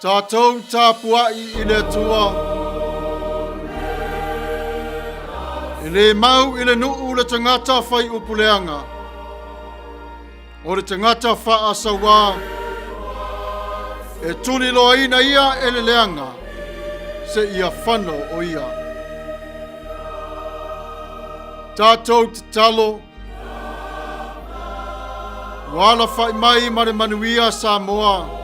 Tatou Tapua'i I le atua. I le mau I le nuu le tangata whai upuleanga. O le tangata wha asawa. E tuli loa ina ia e le leanga. Se ia whano o ia. Tatou te talo. Wala whai mai ma le Manuia Samoa.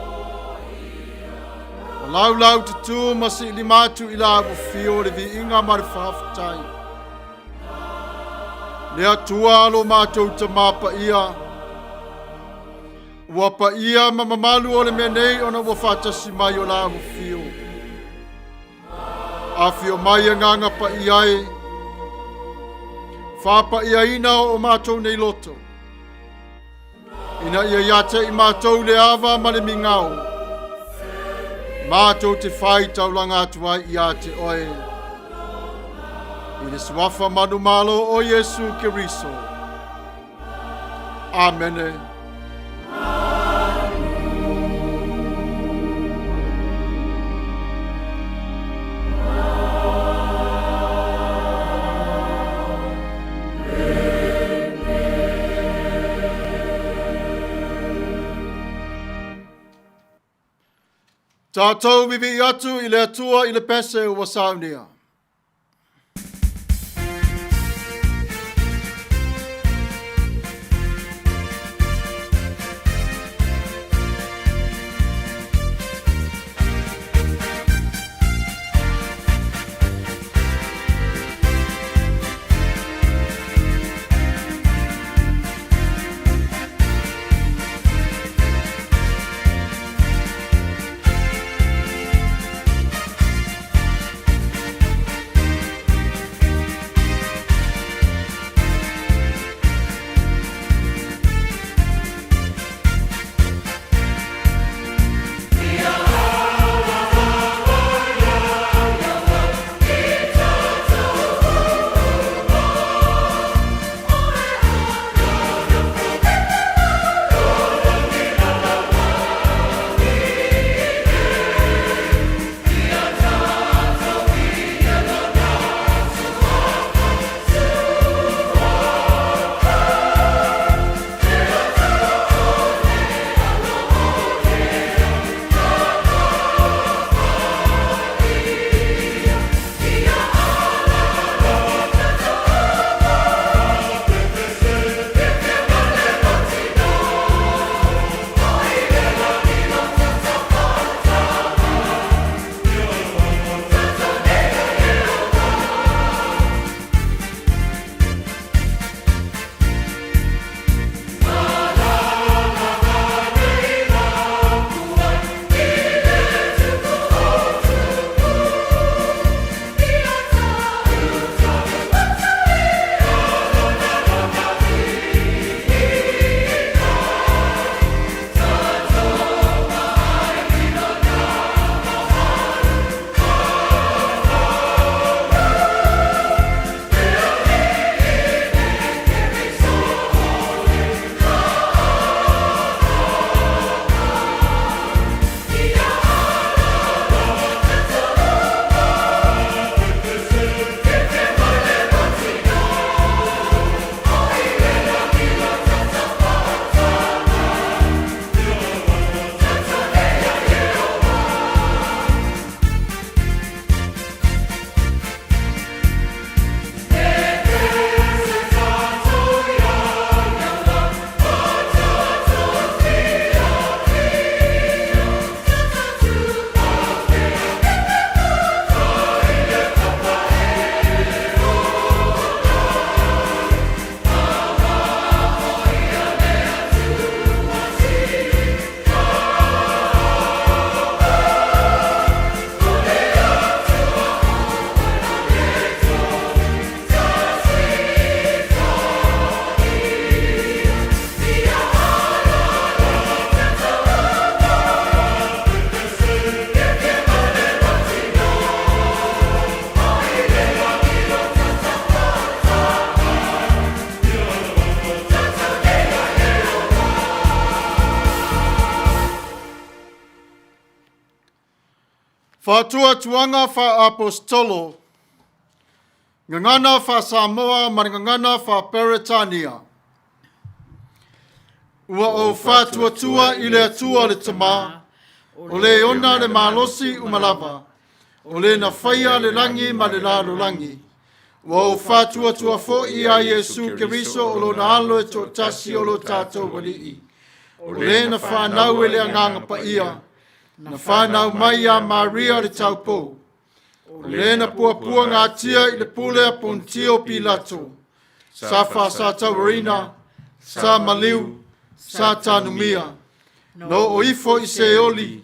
Lau lau te tū masi I limatu I la fio le vi inga ma le whawhatai. Le atua alo mātou te mapa ia. Ua pa ia ma mamalu o le menei ona ua whatasi mai o la fio. A fio Maia nganga pa iai. Whapa ia ina o mātou nei loto. Ina ia iate I mātou le awa ma le mingau. Mātou te Faitau langa Atua ia te oe. I le swafa manu malo o Yesu Keriso. Amene. Tatou vivi atu I le atua I le pese ua Sauniga. Whātua tuanga wha apostolo, ngangana wha Samoa, ngangana wha Peretania. Ua o whātua tua I le atua le tama, o le ona le malosi umalava, o le na whaia le langi ma le lalo langi. Ua o whātua tua fo I a Yesu Keriso o lo na alo e to tasi o lo tātou walii. O le na whanau e le anganga Paia, na whanau Maia Maria le Tapua'i. O le na puapua ngā tia I le pule a pontio Pilato. Sa wha sa tawarina, sa maliu, sa tanumia. No o ifo I se oli,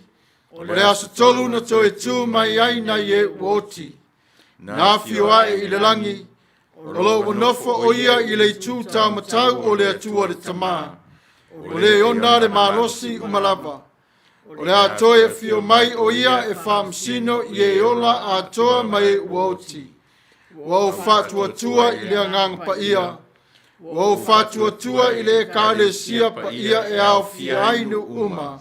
o le aso tolu na to e tu mai aina ye uoti. Na fioa I le langi, o lo wanofo o ia I le tu tau matau o le atua le tama. O le ona le malosi umalava. O le atoe e fio mai o ia e whamsino I e ola atoa mai uoti. Wa o whatua tua I le angang Paia. Wa o whatua tua I le kāle sia Paia e au fiainu uma.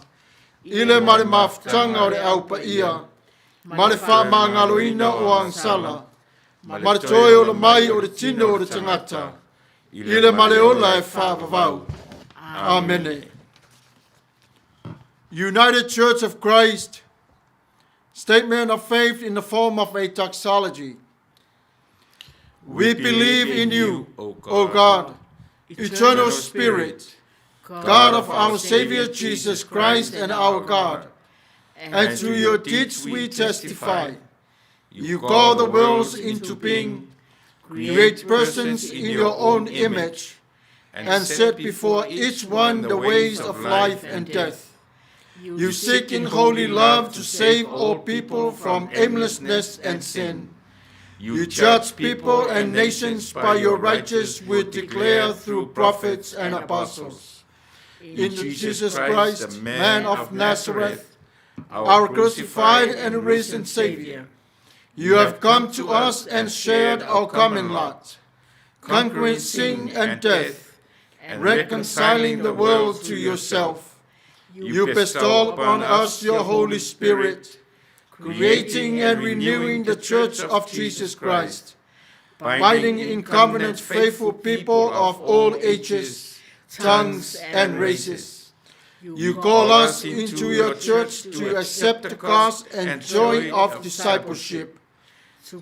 I le mare mafutanga o le au Paia. Mare whamangaloina o ansala. Mare toe o le mai o le tino o le tangata. I le mare ola e whavavau. Amene. United Church of Christ, statement of faith in the form of a doxology. We believe in you, O God, eternal Spirit, God of our Savior Jesus Christ and our God, and to your deeds we testify. You call the worlds into being, create persons in your own image, and set before each one the ways of life and death. You seek in holy love to save all people from aimlessness and sin. You judge people and nations by your righteous word declared through prophets and apostles. In Jesus Christ, the man of Nazareth, our crucified and risen Savior, you have come to us and shared our common lot, conquering sin and death, and reconciling the world to yourself. You bestow upon us your Holy Spirit, creating and renewing the Church of Jesus Christ, binding in covenant faithful people of all ages, tongues, and races. You call us into your church to accept the cost and joy of discipleship,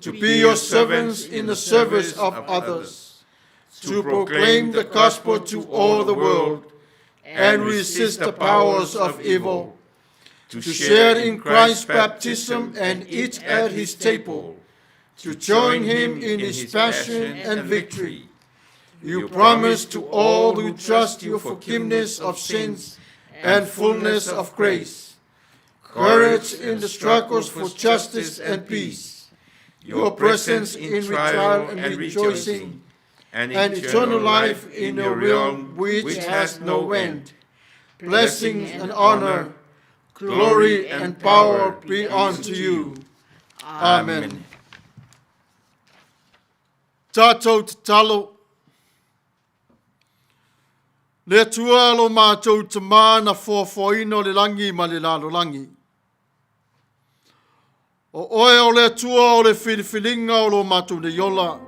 to be your servants in the service of others, to proclaim the gospel to all the world, and resist the powers of evil, to share in Christ's baptism and eat at his table, to join him in his passion and victory. You promise to all who trust you forgiveness of sins and fullness of grace, courage in the struggles for justice and peace, your presence in trial and rejoicing, and eternal life in a realm which has no end. Blessing and honor, glory and power be unto you. Amen. Tatou te talo. Le atua lo mātou te mā na whōwhoino le langi ma le lalo langi. O oe o le atua o le whiriwhiringa o lo mātou le yola.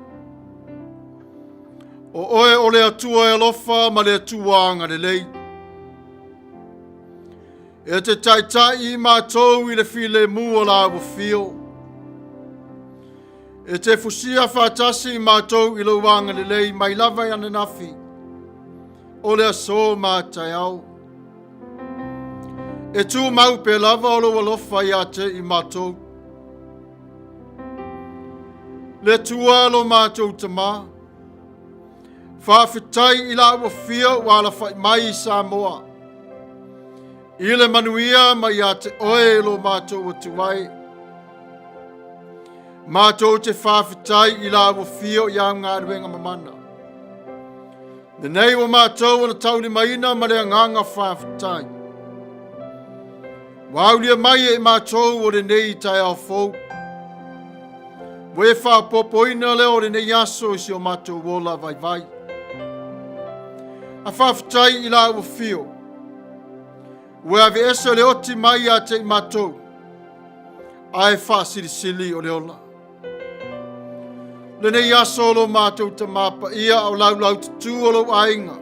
O oe o le atua e lofa ma le atua anga le lei. E te taitai mātou I le while mua la wafio. E te fusia whātasi mātou I lo wanga le lei mai lava I ananafi. O le aso mātai au. E tū mau pe lava o lo walofa I ate I mātou. Le tua lo mātou te mā. Whawhitai I la wafia wala whai mai I Samoa. I le Manuia mai a te oe lo mātou o tuai. Mātou te whawhitai I la wafia I ngā ruenga mamana. Nenei o mātou o na tauni maina ma le nganga whawhitai. Waulia mai e mātou o le nei tai au fau. We whapopoina leo o le nei aso I si o mātou wola vai vai. A whawhitai I la wafio. Ua ave esa le oti mai a te matou. Ai whaasirisili o le ola. Le nei aso lo mātou ta Paia au lau tutu o lo ainga.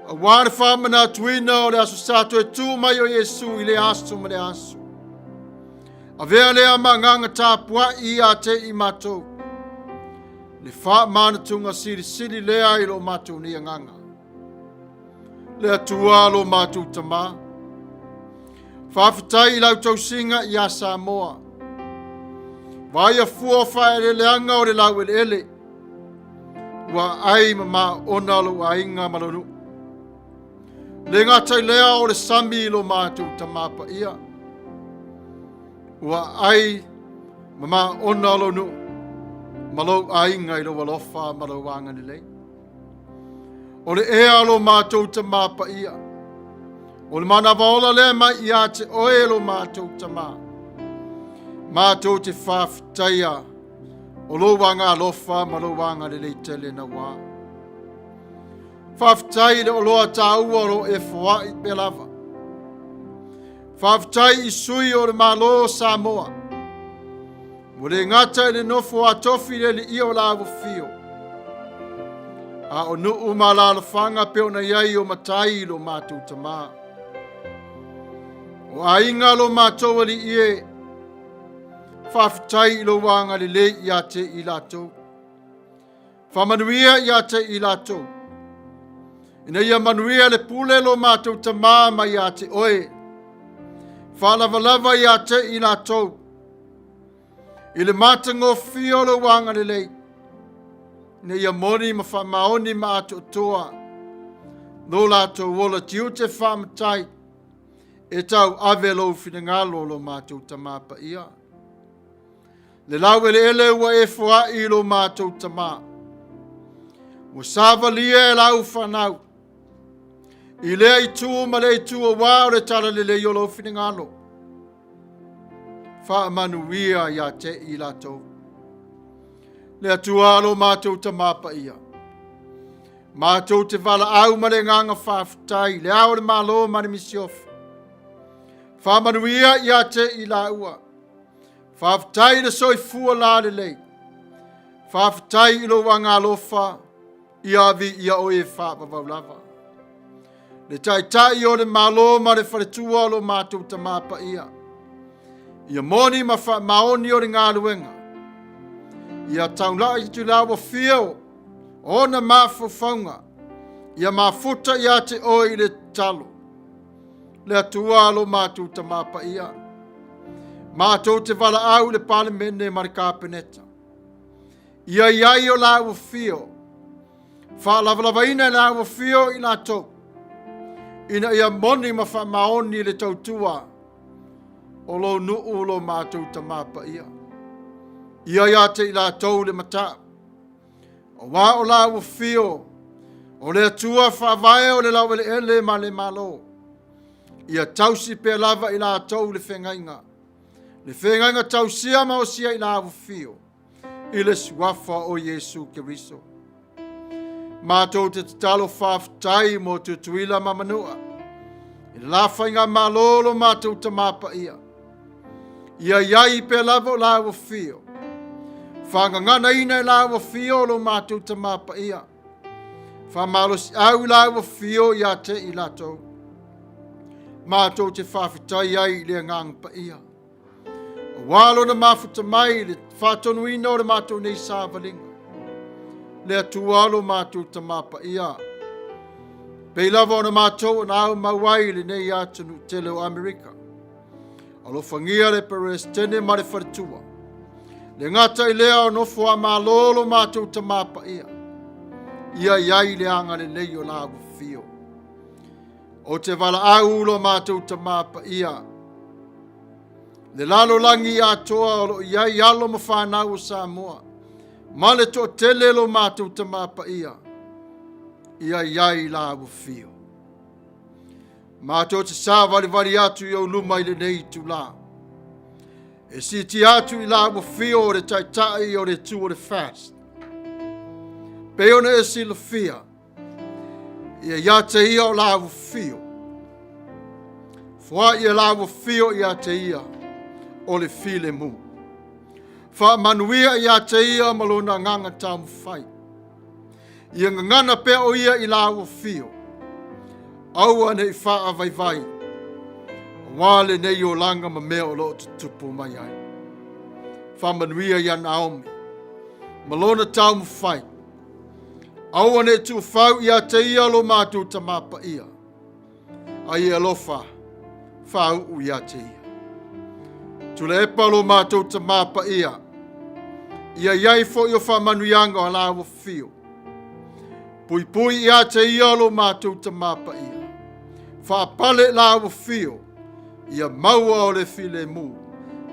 A wāre wha Manatuina o le aso sato e tū mai o Yesu i le aso ma le aso. A vea lea manganga Tapua'i a te i mātou. Le wha Manatunga siri lea i lo mātou ni anganga. Le atua lo mātou ta mā. Whawhitai i lau tausinga i a Samoa. Vai a fua whae le leanga o le lau ele. Ua ai ma ona lo a inga malonu. Le ngatai lea o le sami lo mātou ta Paia. Ua ai ma ona lo nu. Malo a inga i lo walofa malo wanga ni lei. O le ea lo mātou ta Paia. O le mana vaola le mai i a te oe lo mātou ta Mātou te whawhitaia. O lo wanga alofa ma lo wanga le tele na wā. Whawhitai le o loa tāua lo e Hawaii pe lava. Whawhitai i sui o le malo Samoa. Mo le ngata le nofo a tofi le i o la fio. A o nuu ma la whanga pe o na iai o matai lo mātou ta mā. O a inga lo mātou ali ie. Whawhitai lo wanga le i a te i latou. Whamanuia i a te i latou. Ina ia manuia le pule lo mātou ta mā mai a te oe. Whalavalava i a te i latou. I le mātango fio lo wanga le lei. Ina ia moni ma whamaoni ma ato toa. Lo latou wola tiu te whamatai. E tau ave lo finangalo lo mātou ta Paia. Le lau ele ua e Hawaii lo mātou ta mā. Mo sāvalia e lau whanau. I lea i tū ma le i tū a wā o le tala le leo lo finangalo. Wha Manuia i a te i latou. Le atua lo mātou ta Paia. Mātou te wala au ma le nganga whawhitai. Le au le malo ma le misiofa. Wha Manuia i a te i laua. Whawhitai le soifua la le lei. Whawhitai i lo wanga alofa. I avi i a oe whapavau lava. Le taitai o le malo ma le wharetua lo mātou ta Paia. Ia moni ma maoni o le ngā luenga. Ia taunla i tu lawa fio. O na mawhawhaunga. Ia Mafuta i a te oe i le talo. Le atua lo mātou ta Paia. Mātou te wala au le pale mene ma le kāpeneta. Ia iai o lawa fio. Whalavalavaina i lawa fio i latou. Ina ia moni ma maoni le tautua. O lo nuu lo mātou ta Paia. Ia ia te i latou le mata. O wā o lawa fio. O le atua whawai o le lawa le ele ma le malo. Ia tausi pe lava i latou le whengainga. Le whengainga tausia ma o sia i lawa fio. I le suafa o Yesu Keriso. Mātou te talo whawhitai mo te tuila ma Manua. I la whainga malolo mātou ta Paia. Ia iai pe lava o lawa fio. Whangangana ina i lawa fio lo mātou ta Paia. Whamalosi au lawa fio i a te i latou. Mātou te whawhitai ai le ngang Paia. Walo na Mafuta mai le whatonuina o le mātou nei sāvalinga. Le atua lo mātou ta Paia. Pei lava o na mātou na au mawai le nei atunu te leo Amerika. Alo whangia le peres tene ma le wharetua. Le ngata i lea o nofo a malolo mātou ta Paia. Ia iai le anga le nei o lawa fio. O te wala au lo mātou ta Paia. Le lalo langi atoa o lo iai alo ma whanau o Samoa. Ma le to tele lo mātou ta Paia. Ia iai lawa fio. Mātou te sā wali atu i au luma i le nei tu la. E si ti atu i lawa fio o le taitai o le tu o le fast. Peona e si la fia. Ia te ia o lawa fio. Fua ia lawa fio ia te ia. o le file mu. Fa manuia ia te ia malona nganga tamu fai. Ia ngana pe o ia i la ua fio. Aua ne i faa vai vai. Wale ne i o langa ma mea o lo tutupu mai ai. Fa manuia ia Naomi. Malona tamu fai. Aua ne tu fau ia te ia lo mātou ta mapa ia. Ai alofa. Fau u ia te ia. Tule epa lo mātou ta mapa ia. Ia iai fo i o wha manuianga o la ua fio. Pui pui ia te ia lo mātou ta mapa ia. Wha pale la ua fio. Ia maua o le file mu.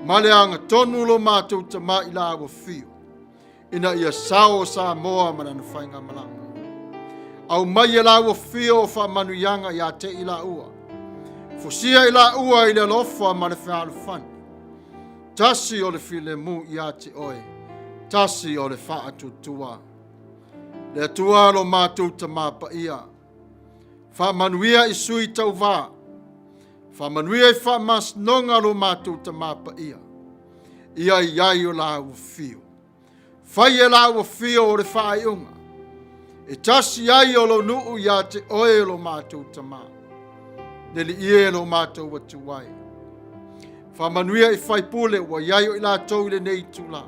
Male anga tonu lo mātou ta ma i la ua fio. Ina ia sao sa moa manana whainga malanga. Au mai la ua fio o wha manuianga ia te i la ua. Fusia i la ua i le lofa ma le whaale whani. Tasi o le file mu ia te oe. Tasi o le wha tua. Le atua lo mātou ta mapa ia. Wha manuia i sui tau wā. Wha manuia i wha mas nonga lo mātou ta mapa ia. Ia i ai o la ua fio. Whai e la ua fio o le wha i unga. E tasi ai o lo nuu ia te oe lo mātou ta mā. Neli ie lo mātou wa tuai. Wha manuia i whai pule wa iai o i la tau le nei tula.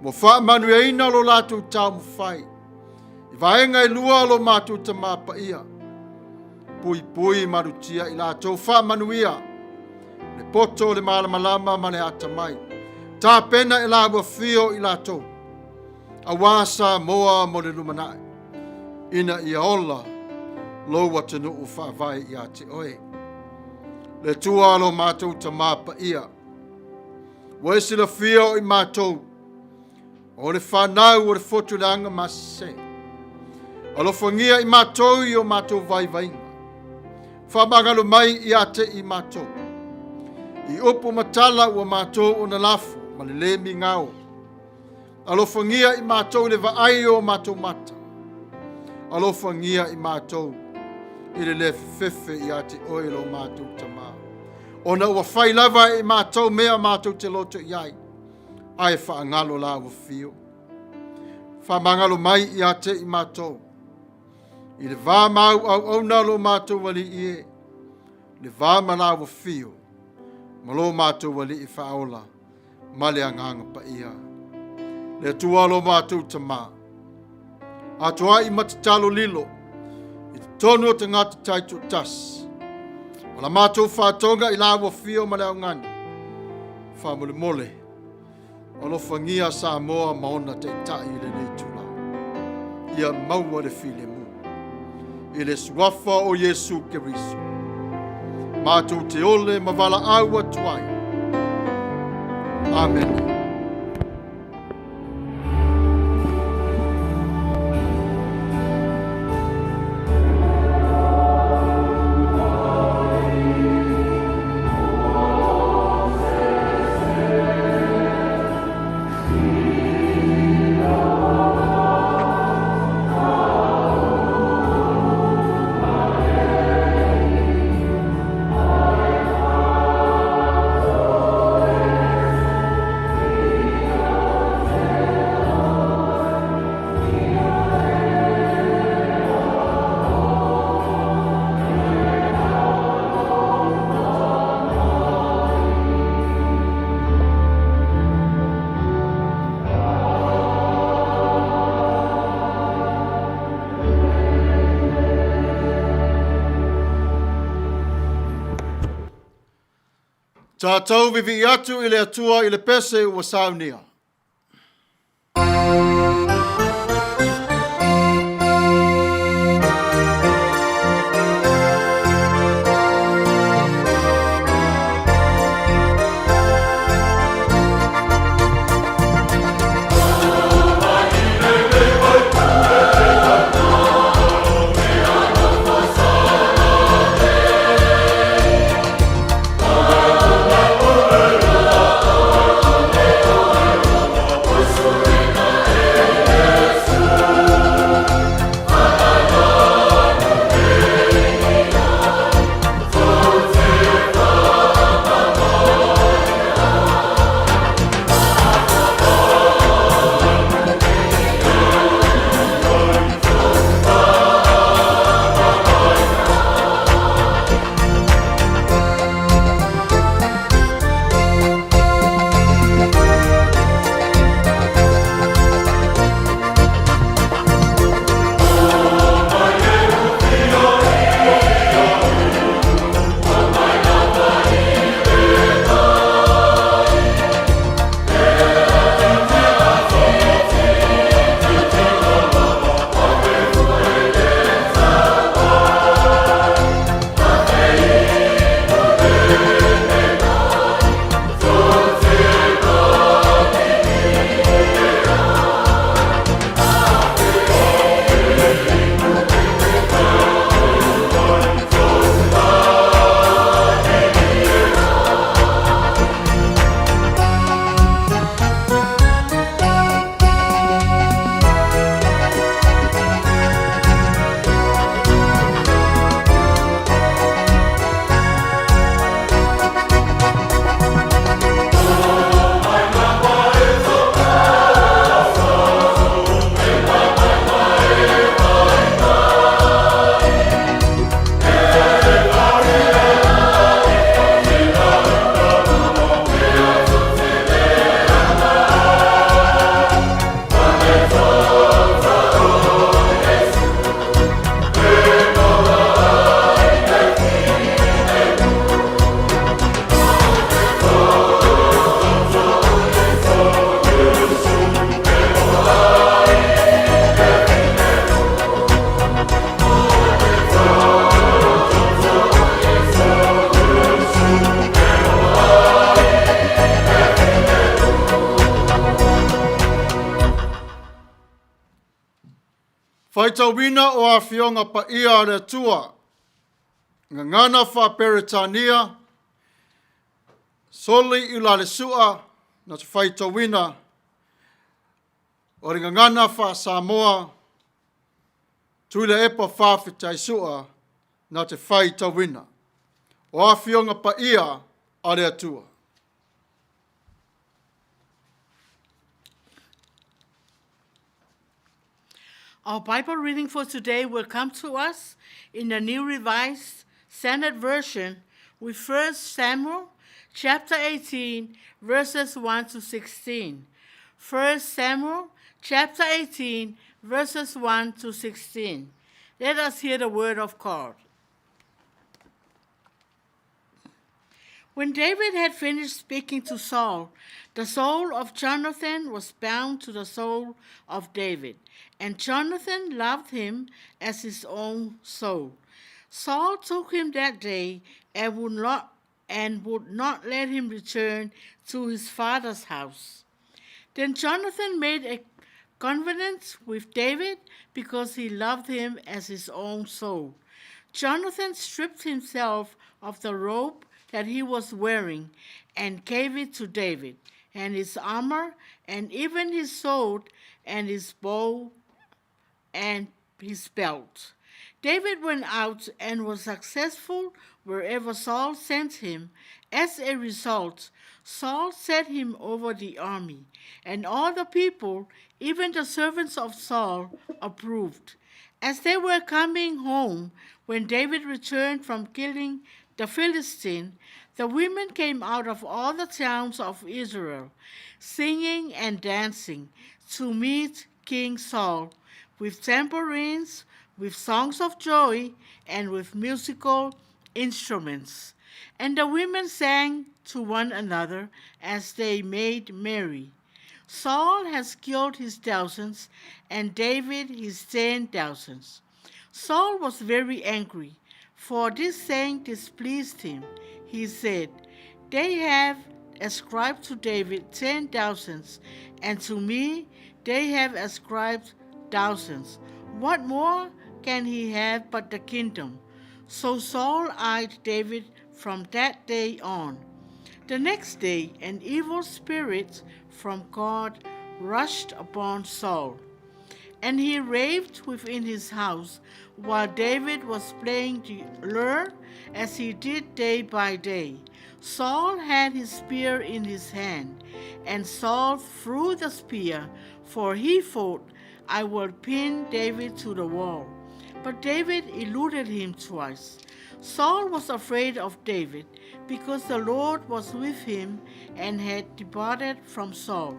Mo wha manuia ina lo lātou tau mu whai. I vaenga i lua lo mātou ta mapa ia. Pui pui marutia i la tau wha manuia. Le poto le malamalama ma le ata mai. Tā pena i la ua fio i la tau. A wasa moa mo le lumanai. Ina ia ola. Lo watanu u whaavai ia te oe. Le tua lo mātou ta mapa ia. Waisi la fio i mātou. O le whanau o le whotulanga masese. Alofangia i mātou i o mātou vai vainga. Whamangalo mai i ate i mātou. I upu matala ua mātou o na lafo ma le lemi ngao. Alofangia i mātou le vaai o mātou mata. Alofangia i mātou i le fefe i ate oilo mātou tama. O na ua whai lava i mātou mea mātou te loto iai. Ai whaangalo la ua fio. Whamangalo mai i ate i mātou. I le vā mau au nalo mātou wali ie. Le vā mana ua fio. Malo mātou wali i whaola. Male anganga pa ia. Le tualo mātou tama. Atua i matatalo lilo. I tonu o te ngata taitu tas. Wala mātou whātonga i la ua fio male au ngani. Whamole mole. Alo whangia sa moa maona te tai le nei tula. Ia maua le file mu. I le suafa o Yesu Keriso. Mātou te ole mavala aua tuai. Amen. Tatou vivi atu i le atua i le pese ua Sauniga. Faitau o a fionga Paia le Atua. Ngangana fa Peritania. Soli ilale sua na te Faitau o ngangana fa Samoa. Tuile epa fa fitai sua na te Faitau o a fionga Paia a le Atua. Our Bible reading for today will come to us in the New Revised Standard Version with 1 Samuel chapter 18, verses 1 to 16. 1 Samuel chapter 18, verses 1 to 16. Let us hear the word of God. When David had finished speaking to Saul, the soul of Jonathan was bound to the soul of David, and Jonathan loved him as his own soul. Saul took him that day and would not let him return to his father's house. Then Jonathan made a covenant with David because he loved him as his own soul. Jonathan stripped himself of the robe that he was wearing and gave it to David, and his armor, and even his sword, and his bow, and his belt. David went out and was successful wherever Saul sent him. As a result, Saul set him over the army, and all the people, even the servants of Saul, approved. As they were coming home, when David returned from killing the Philistine, the women came out of all the towns of Israel, singing and dancing, to meet King Saul, with tambourines, with songs of joy, and with musical instruments. And the women sang to one another as they made merry. Saul has killed his thousands, and David his 10,000s. Saul was very angry, for this saying displeased him. He said, "They have ascribed to David 10,000s, and to me they have ascribed thousands. What more can he have but the kingdom?" So Saul eyed David from that day on. The next day, an evil spirit from God rushed upon Saul, and he raved within his house while David was playing the lyre, as he did day by day. Saul had his spear in his hand, and Saul threw the spear, for he thought, "I will pin David to the wall." But David eluded him twice. Saul was afraid of David, because the Lord was with him and had departed from Saul.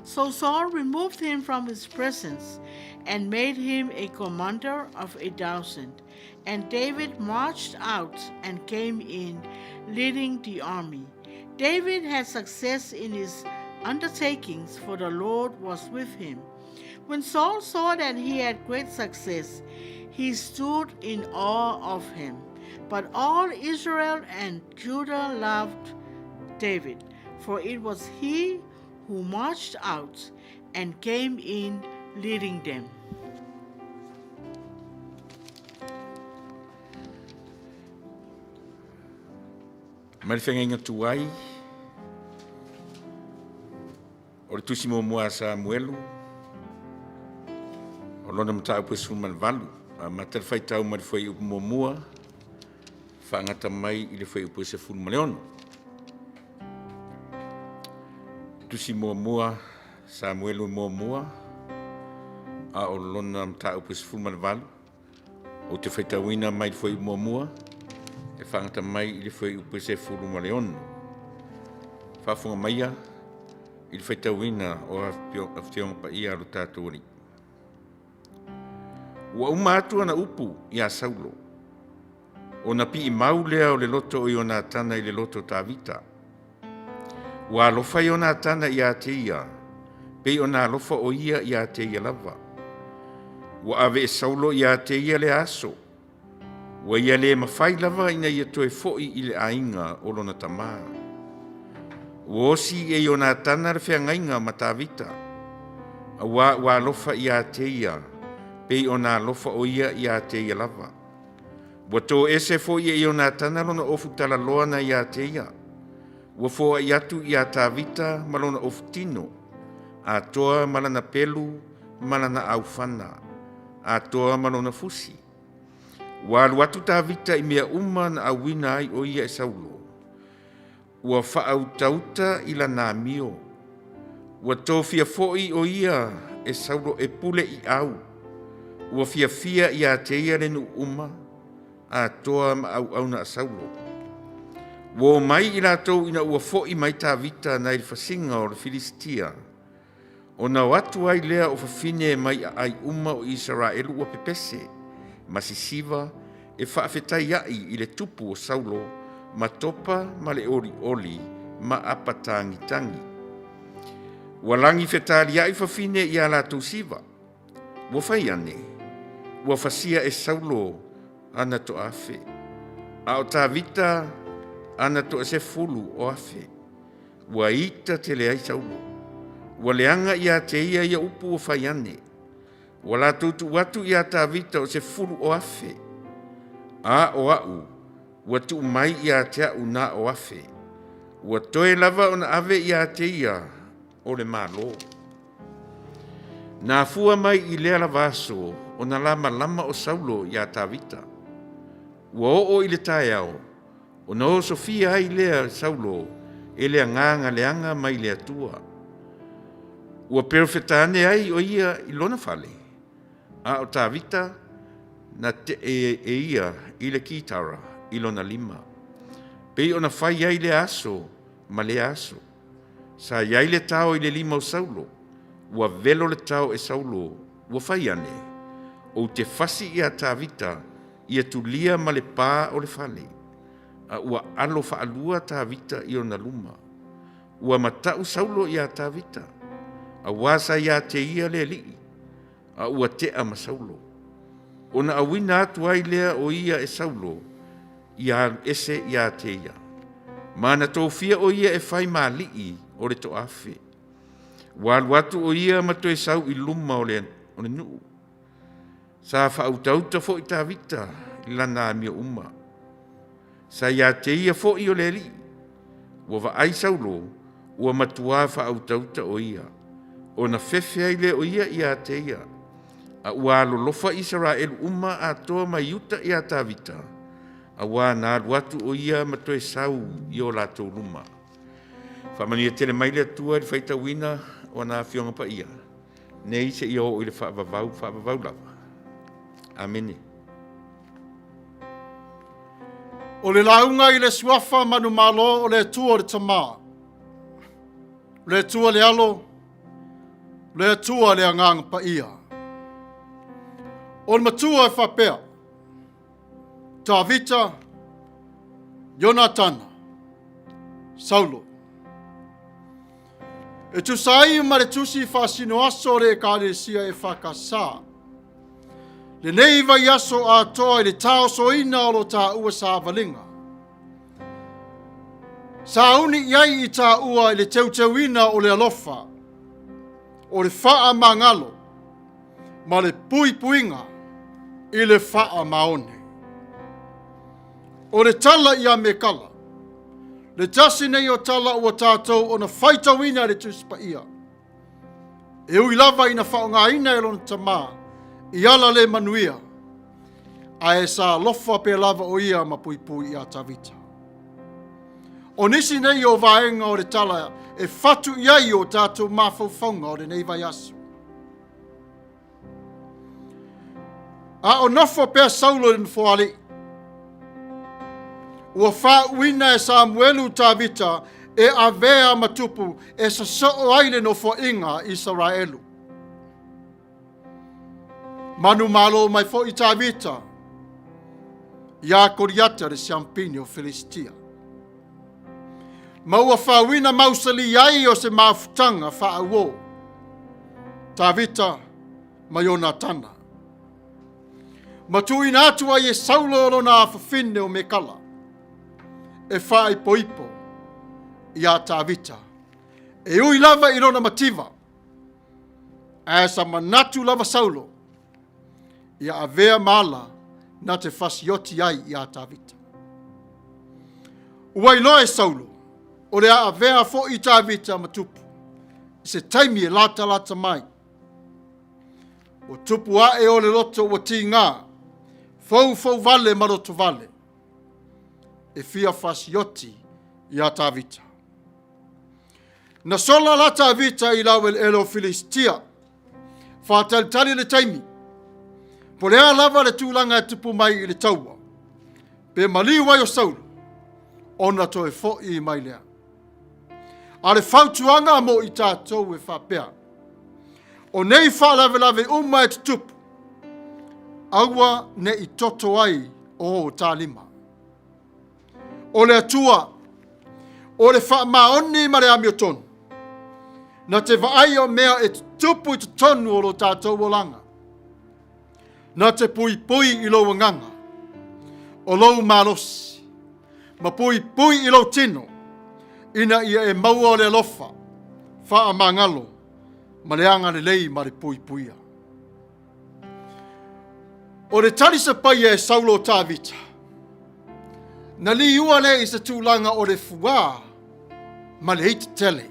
So Saul removed him from his presence and made him a commander of 1,000. And David marched out and came in, leading the army. David had success in his undertakings, for the Lord was with him. When Saul saw that he had great success, he stood in awe of him. But all Israel and Judah loved David, for it was he who marched out and came in leading them. Marifenga Tuai, o Tusi mua Samuelu, o lona Matafeo puesuman valu, matar Faitau marifoi upumomua, whangata mai I le whai upuese fulu maleono. Tusi mua Samuelu mua, a o lona Matafeo puesu fulu malevalu, o te Faitauina mai le whai upumomua, e whangata mai I le whai upuese fulu maleono. Whafunga Maia, I le Faitauina o Aftionga Paia alo Tatou. Ua umatu ana upu ia Saulo. O na pi mau lea o le loto o Ionatana I le loto Tavita. Ua alofa Ionatana ia te ia, pei o na alofa o ia te ia lava. Ua ave e Saulo ia te ia le aso. Ua ia le mawhai lava ina ia toe foi I le ainga o lona tamaa. Ua osi e Ionatana le whiangainga ma Tavita. Ua alofa ia te ia, pei o nā lofa o ia i a te ia lava. Wa tō ese fo ia Ionatana lona ofu tala loana i a te ia. Wa fo i atu i a Tavita malona ofu tino. Atua malana pelu, malana aufana. Atua malona fusi. Wa aluatu Tavita i mea uma na awina ai o ia e Saulo. Wa whaautauta i la nā mio. Wa tō fia foi o ia e Saulo e pule i au. Wa fia i a te ia renu uma. Atua ma au na Saulo. Wa mai i rātou ina ua foi mai Tavita na i whasinga o le Filistia. O na watu ai lea o whawhine mai ai uma o Israelu ua pepese. Masisiva e whaafetai ai i le tupu o Saulo, ma topa ma le oli, ma apatangi tangi. Walangi whetari ai whawhine i a lātou siva. Wa whai ane, wa whasia e Saulo ana to afe. A o Tavita ana to se fulu o afe. Wa ita te le ai Saulo. Wa leanga i a te ia upu o whai ane. Wa la tutu watu i a Tavita o se fulu o afe. A o au, wa tu mai i a te au na o afe. Wa toe lava o na ave i a te ia o le malo. Na fua mai i lea la vaso o na lama o Saulo i a Tavita. Wa o i le tae au, o na o Sofia ai lea Saulo e lea nganga leanga mai lea tua. Ua perfetane ai o ia i lona fale. A o Tavita na te ia i le kitara i lona lima. Pei o na fai ai le aso ma le aso. Sa iai le tau i le lima o Saulo. Ua velo le tau e Saulo. Ua fai ane. O te fasi i a Tavita ia tulia ma le pā o le fale. A ua alo faalua Tavita i o na luma. Ua matau Saulo i a Tavita. A wasa i a te ia le lii. A ua te ama Saulo. O na awina atu ai lea o ia e Saulo. Ia ese i a te ia. Mana tōwhia o ia e whai mā lii o le to afe. Walu atu o ia mato e sau i luma o le nuu. Sa whautauta fo i Tavita i lana mia uma. Sa ia te ia fo i o le li. Wa wa ai Saulo, ua matua whautauta o ia. O na fefe ai le o ia i a te ia. A ua lolofa Israel uma a toa mai uta i a Tavita. A wā nā ruatu o ia mato e sau i o lātou luma. Whamania tele mai le atua i Faitau ina o nā whionga Paia. Nei se i o i le whaavavau lava. Amene. O le launga i le suafa manu malo o le atua o le tamā. Le atua le alo, le atua le anganga Paia. O le matua e whapea. Tavita, Ionatana, Saulo. E tu sai ma le tusi whasino aso re kāre sia e whakasā. Le nei vai aso a toa i le tau so ina o lo tā ua sa valinga. Sa uni iai i tā ua i le teu ina o le alofa. O le wha mangalo. Ma le puinga i le wha maone. O le tala i a me kala. Le tasi nei o tala ua tātou o na Faitau ina le tusi Paia. E ui lava ina whaonga ina e lona tamā. I ala le Manuia. A e sa lofa pe lava o ia ma pui i a Tavita. O nisi nei o vaenga o le tala e fatu iai o tātou mawhauwhaunga o le nei vai aso. A o nofo pe Saulo in foali. Ua whauina e Samuelu Tavita e avea matupu e sa soo aile no fo inga Israelu. Manu malo mai fo i Tavita. Ia koriata le siampini o Filistia. Ma ua whauina mausali ai o se mafutanga whauo. Tavita ma Ionatana. Matui na atua i e Saulo o na whawhine o mekala. E whai poipo i a Tavita. E ui lava i rona mativa. E sa manatu lava Saulo. ia avea mala na te fasioti ai ia Tavita. Ua iloa e Saulo, o le avea fo i Tavita matupu, se taimi e lata mai. O tupu ae o le loto ua ti ngā, fau vale maroto vale, e fia fasioti ia Tavita. Na sola la Tavita i lau elo Filistia, whātalitali le taimi, po lea lava le tūlanga e tupu mai i le taua, pe mali wai o Saulo, ona to e fo i mai lea. A le whautuanga mo i tātou e whapea, o nei whalawe uma e tupu, aua ne i toto ai o tā lima. O le atua, o le whaamaoni ma le ami o tonu, na te vaai o mea e tupu i te tonu o lo tātou o langa, na te pui i lo nganga, o lo malosi, ma pui i lo tino, ina ia e maua o le alofa, wha mangalo, ma le anga le lei ma le puia. O le talisa Paia e Saulo Tavita, na li ua le i se tūlanga o le fuā, ma le iti tele.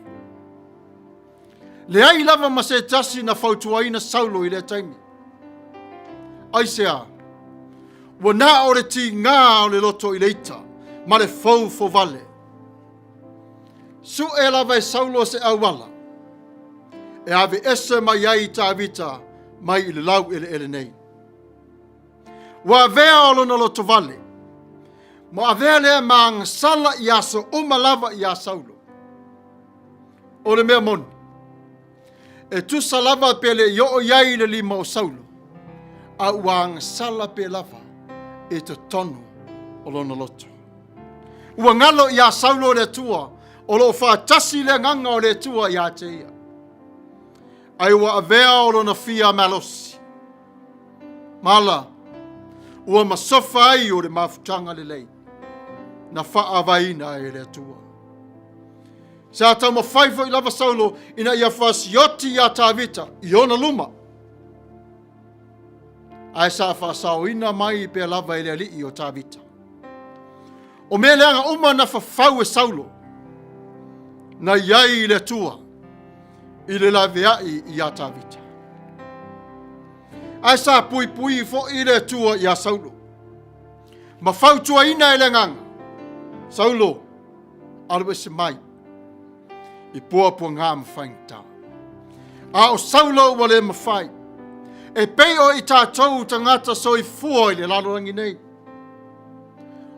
Le ai lava ma se tasi na fautuaina Saulo i le taimi. Ai sea, wa na o le ti ngā o le loto i le ita, ma le fau vale. Su e lava e Saulo se awala, e ave ese mai ai Tavita mai i le lau ele nei. Wa vea o lona loto vale, mo avea lea maanga sala i aso lava i a Saulo. O le mea moni, e tu salava pele yo o iai le lima o Saulo, a uang sala pe lava e te tonu o lona loto. Ua ngalo i a Saulo le tua, o lo whaatasi le nganga o le tua i a te ia. Ai ua avea o lona fia malosi. Mala, ua masofa ai o le mafutanga le lei, na whaavaina e le tua. Sa tau mawhaifo i lava Saulo ina ia whasioti i a Tavita, i ona luma. Ai sa whasauina mai i pe lava i le alii o Tavita. O me leanga uma na whawhau e Saulo, na iai i le tua, i le laveai i a Tavita. Ai sa pui fo i le tua i a Saulo. Ma whautua ina e le nganga. Saulo, alwe se mai, i pua ngā mawhaingta. A o Saulo wale mawhai, e peo i tātou tangata so i fua i le lalorangi nei.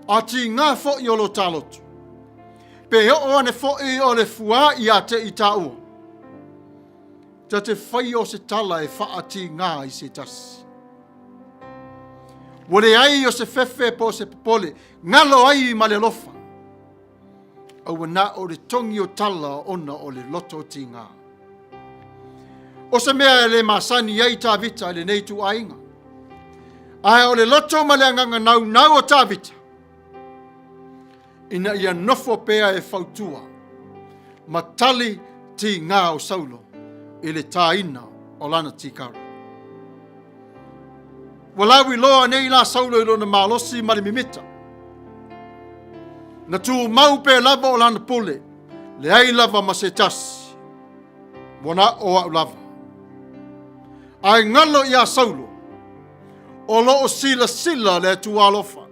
A ti ngā fo i olo tālotu. Pe o ane fo i o le fua i a te i tā ua. Ta te whai o se tala e wha ti ngā i se tasi. Wale ai o se fefe po se popole, ngalo ai ma le lofa. Au na o le tongi o tala ona o le loto ti ngā. O se mea le masani ai Tavita le nei tu ainga. Ai o le loto ma le anganga nau o Tavita. Ina ia nofo pea e fautua. Matali ti ngā o Saulo. I le tāina o lana tikara. Walawi loa nei la Saulo i lona malosi ma le mimita. Na tu mau pe lava o lana pule, le ai lava ma se tasi. Wana o au lava. Ai ngalo i a Saulo, o lo o sila le tu alofa.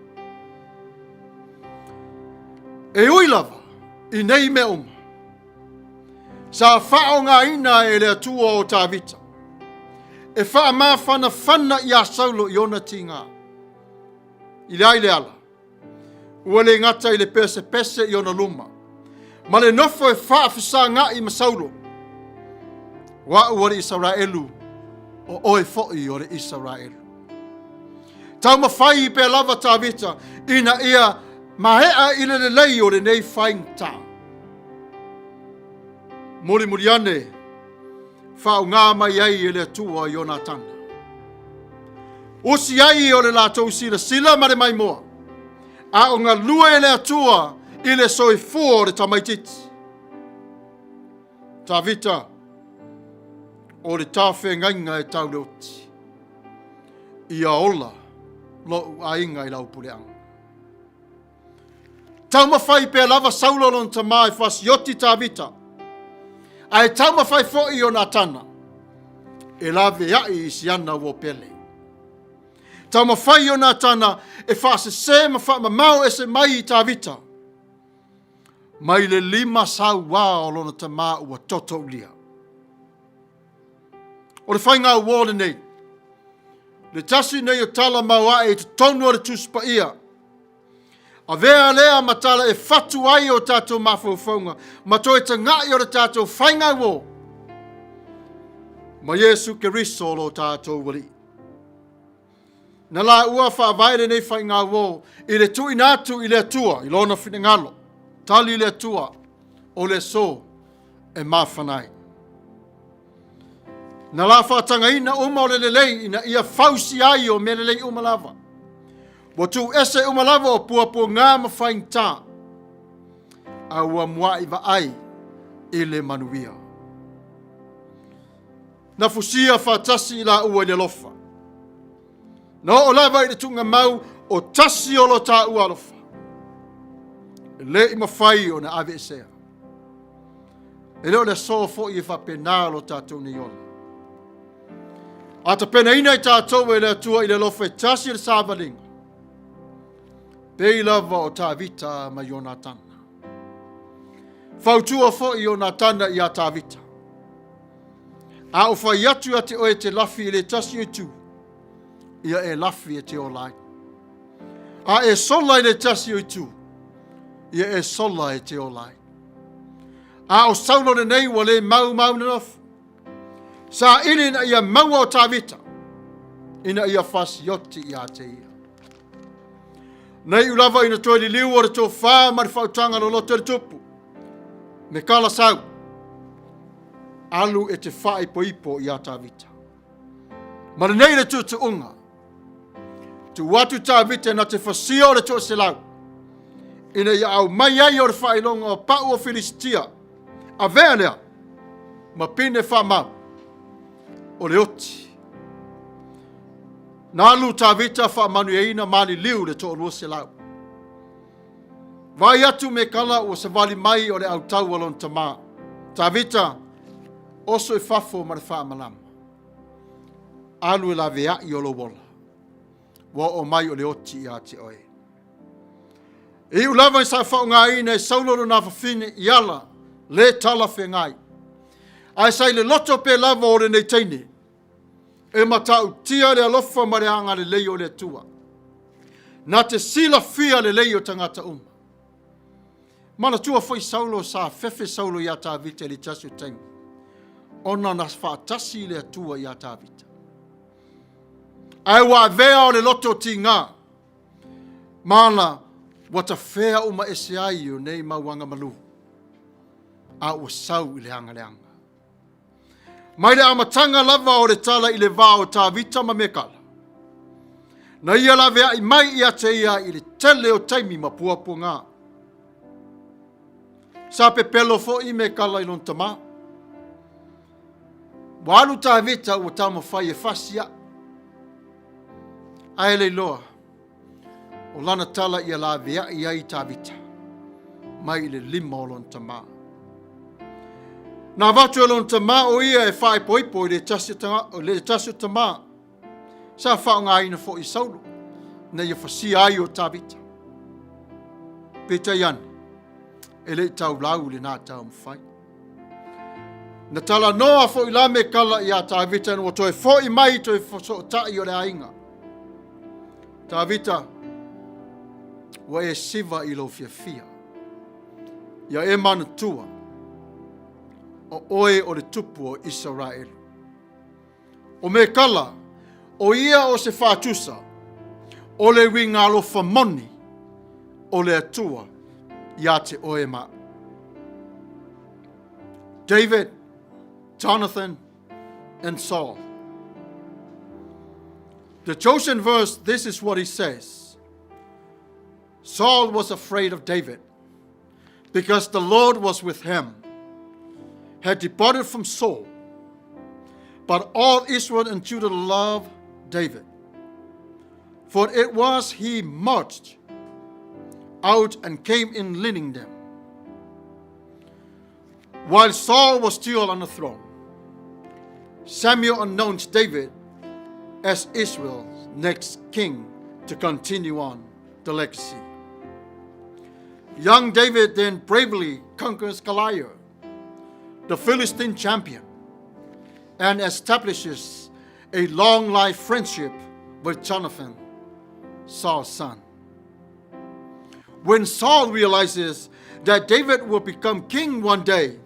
E ui lava, i nei me uma. Sa whao ngā ina e le atua o Tavita. E wha ma whana i a Saulo i ona ti ngā. I le ai le ala. Ua le ngata i le pese i ona luma. Ma le nofo e wha whisa ngā i ma Saulo. Wa ua le Israelu o oe fo'i o le Israelu. Tau ma whai i pe lava Tavita ina ia mahea i le lei o le nei whaingta. Muri ane, whao ngā mai ai e le atua Ionatana. Usi ai o le lātou sila ma le mai moa. A o ngā lua e le atua i le soifua o le tamaititi. Tavita, o le tawhi ngainga e tau le oti. ia ola lo ainga I lau puleanga. Tau mawhai pe lava Saulo lon tamai fasioti Tavita. Ai tau mawhai fo Ionatana. E lave ai isiana wo pele. Tau mawhai Ionatana e fase se mau e se mai Tavita. Mai le 5 sau wā o lona tamā ua toto lia. O le whainga wōle nei. Le tasi nei o tala maua e te tonu o le Tusi Paia. A vea lea matala e fatu ai o tātou mawhauwhaunga. Mato e tangai o le tātou whainga wō. Ma Yesu ke riso lo tātou wali. Na la ua whaavaire nei whainga wō. I le tui nātu I le atua. I lona whingalo. Tali le atua. O le so. E mawhanai. Na la whaatanga ina uma o le lelei. Ina ia fausi ai o me lelei uma lava. Watu ese umalava o puapua ngā mawhaing tā. A ua mua iwa ai I le Manuia. Na fusia whaatasi la ua le lofa. Na o lava I le tunga mau o tasi o lo tā ua lofa. Le I mawhai o na ave esea. E leo le so fo I whapena lo tātou ni ola. A ta pena ina I tātou e le atua I le lofa e tasi le sāvalinga. Pei lava o Tavita ma Ionatana. Fautua fo Ionatana I a Tavita. A o fai atu ate oe te lafi I le tasi e tu. Ia e lafi e te olai. A e sola I le tasi e tu. Ia e sola e te olai. A o Saulo ne nei wa le mau na nofu. Sa ini na ia mau o Tavita. Ina ia fasioti I a te ia. Nei ulava ina toi li liu o le tō whā mari whautanga lo loto le tupu. Me kala sau. Alu e te whae po ipo I a Tavita. Mara nei le tutu unga. Tu watu Tavita na te whasio le tō se lau. Ina ia au mai ai o le whae longa o pau o Filistia. A vea lea. Ma pine wha mau. O le oti. Nalu Tavita wha Manuia ina mali liu le tō lua se lau. Vai atu me kala o se wali mai o le Autu alon tamā. Tavita oso e fafo ma le wha malama. Alu e la vea I o lo wola. Wa o mai o le oti I a te oe. E ulava I sa whao ngā ina e Saulo na whawhine I ala le tala whe ngai. Ai sai le loto pe lava o le nei teine. E matau tia le alofa ma le anga le lei o le atua. Na te sila fia le lei o tangata uma. Mana tua foi Saulo sa fefe Saulo I a Tavita le tasu tengi. Ona na whaatasi le atua I a Tavita. Ai wa vea o le loto ti ngā. Mana wata whea uma ese ai o nei mauanga malu. A ua sau I le anga le anga. Mai le amatanga lava o le tala I le vā o Tavita ma mekala. Na ia la vea I mai I a te ia I le tele o taimi ma puapua ngā. Sa pe pelo fo I mekala I lon tamā. Walu Tavita ua tama whai e fasia. Ai le loa. O lana tala ia la vea I ai Tavita. Mai le 5 o lon tamā. Na watu e lon tamā o ia e whae poipo I le tasu tamā. Sa whao ngā ina fo I Saulo. Na ia whasia ai o Tavita. Peta ian. E le tau lau le nā tau mwhai. Na tala noa fo I la me kala I a Tavita. Nua toi fo I mai toi fo so tai o le ainga. Tavita. Wa e siva I lo fia. Ia e Manatua. O oe o le tupu o Israel. O me kala, o ia o se whātusa, o le winga alofa moni, o le atua, ia te oe ma. David, Jonathan, and Saul. The chosen verse, this is what he says. Saul was afraid of David, because the Lord was with him. Had departed from Saul, but all Israel and Judah loved David. for it was he marched out and came in leading them, while Saul was still on the throne. Samuel announced David as Israel's next king to continue on the legacy. Young David then bravely conquers Goliath, the Philistine champion, and establishes a long-life friendship with Jonathan, Saul's son. When Saul realizes that David will become king one day,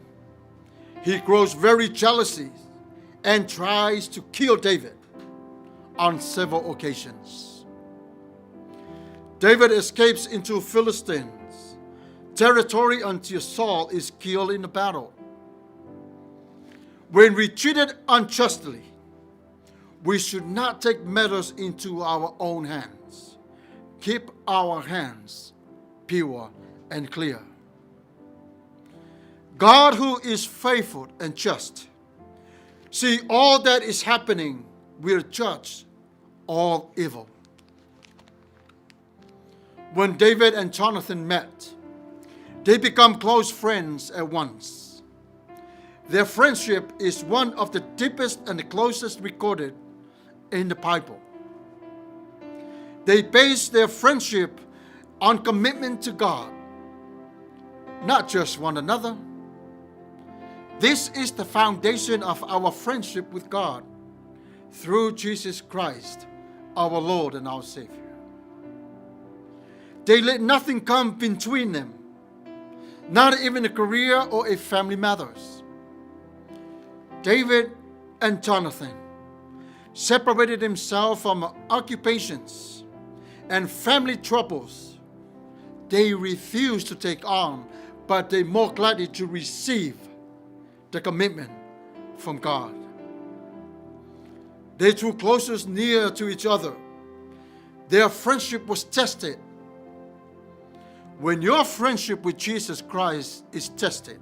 he grows very jealous and tries to kill David on several occasions. David escapes into Philistines' territory until Saul is killed in the battle. When we treated unjustly, we should not take matters into our own hands. Keep our hands pure and clear. God, who is faithful and just, see all that is happening, will judge all evil. When David and Jonathan met, they become close friends at once. Their friendship is one of the deepest and the closest recorded in the Bible. They base their friendship on commitment to God, not just one another. This is the foundation of our friendship with God through Jesus Christ, our Lord and our Savior. They let nothing come between them, not even a career or a family matters. David and Jonathan separated themselves from occupations and family troubles. They refused to take on, but they more gladly to receive the commitment from God. They drew closer near to each other. Their friendship was tested. When your friendship with Jesus Christ is tested,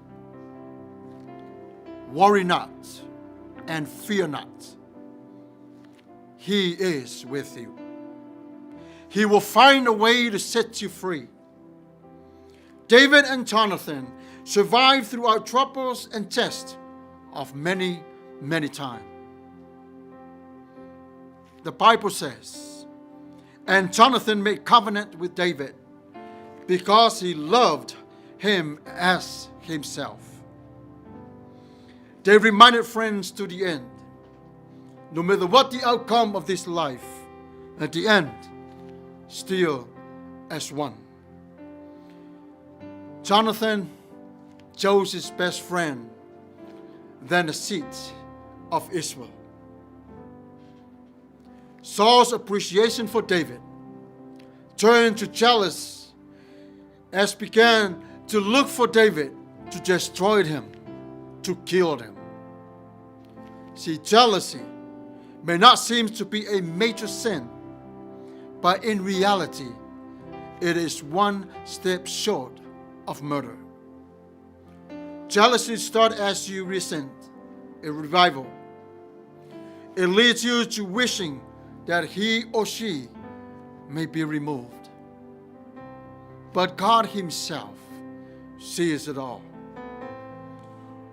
worry not and fear not. He is with you. He will find a way to set you free. David and Jonathan survived throughout troubles and tests of many, many times. The Bible says, and Jonathan made covenant with David because he loved him as himself. They remained friends to the end. No matter what the outcome of this life, at the end, still as one. Jonathan chose his best friend than the seat of Israel. Saul's appreciation for David turned to jealous as began to look for David to destroy him, to kill him. See, jealousy may not seem to be a major sin, but in reality, it is one step short of murder. Jealousy starts as you resent a revival. It leads you to wishing that he or she may be removed. But God himself sees it all.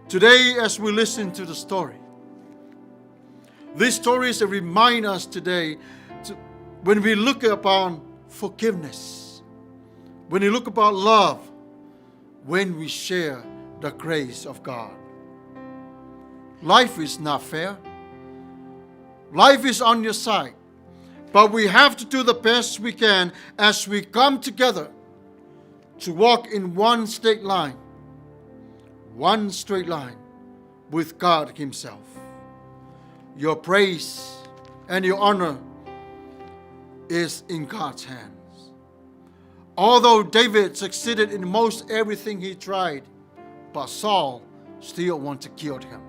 Today, as we listen to the story, these stories remind us today when we look upon forgiveness, when we look upon love, when we share the grace of God. Life is not fair. Life is on your side. But we have to do the best we can as we come together to walk in one straight line with God himself. Your praise and your honor is in God's hands. Although David succeeded in most everything he tried, but Saul still wanted to kill him.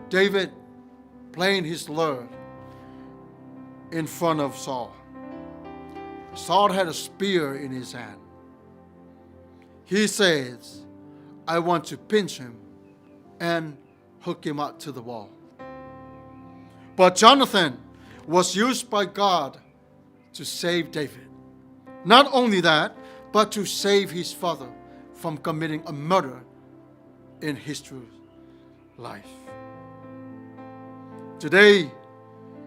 David playing his Lord in front of Saul. Saul had a spear in his hand. He says, I want to pinch him and hook him up to the wall. But Jonathan was used by God to save David. Not only that, but to save his father from committing a murder in his true life. Today,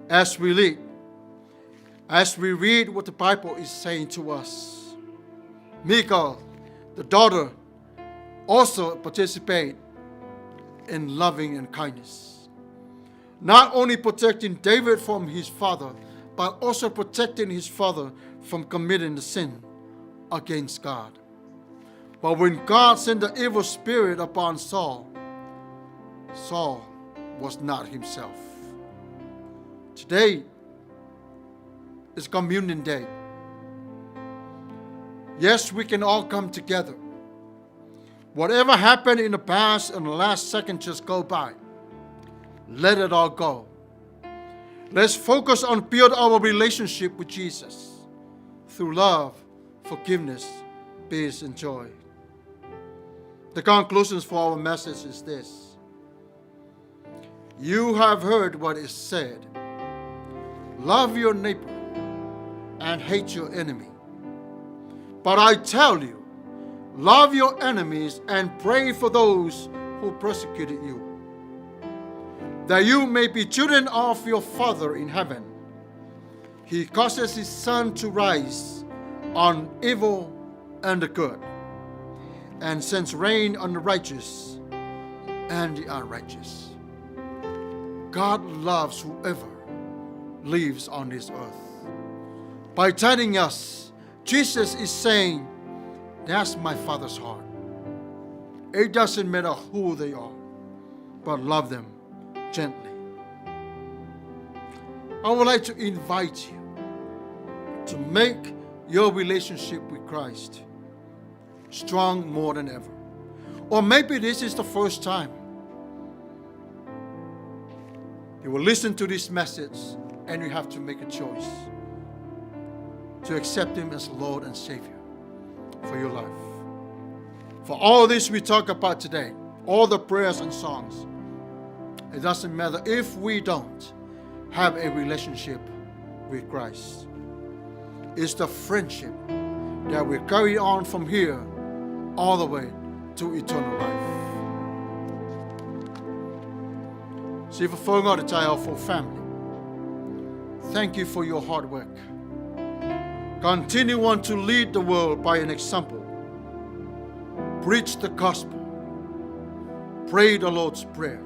as we read what the Bible is saying to us, Michal, the daughter, also participate in loving and kindness. Not only protecting David from his father, but also protecting his father from committing the sin against God. But when God sent the evil spirit upon Saul, Saul was not himself. Today is Communion Day. Yes, we can all come together. Whatever happened in the past and the last second just go by. Let it all go. Let's focus on build our relationship with Jesus through love, forgiveness, peace, and joy. The conclusions for our message is this. You have heard what is said. Love your neighbor and hate your enemy. But I tell you, love your enemies and pray for those who persecuted you, that you may be children of your Father in heaven. He causes his sun to rise on evil and the good, and sends rain on the righteous and the unrighteous. God loves whoever lives on this earth. By telling us, Jesus is saying, that's my Father's heart. It doesn't matter who they are, but love them gently. I would like to invite you to make your relationship with Christ strong more than ever. Or maybe this is the first time you will listen to this message and you have to make a choice to accept Him as Lord and Savior for your life. For all this we talk about today, all the prayers and songs, it doesn't matter if we don't have a relationship with Christ. It's the friendship that will carry on from here all the way to eternal life. See, for Ifoga, the child for family, thank you for your hard work. Continue on to lead the world by an example. Preach the gospel. Pray the Lord's Prayer.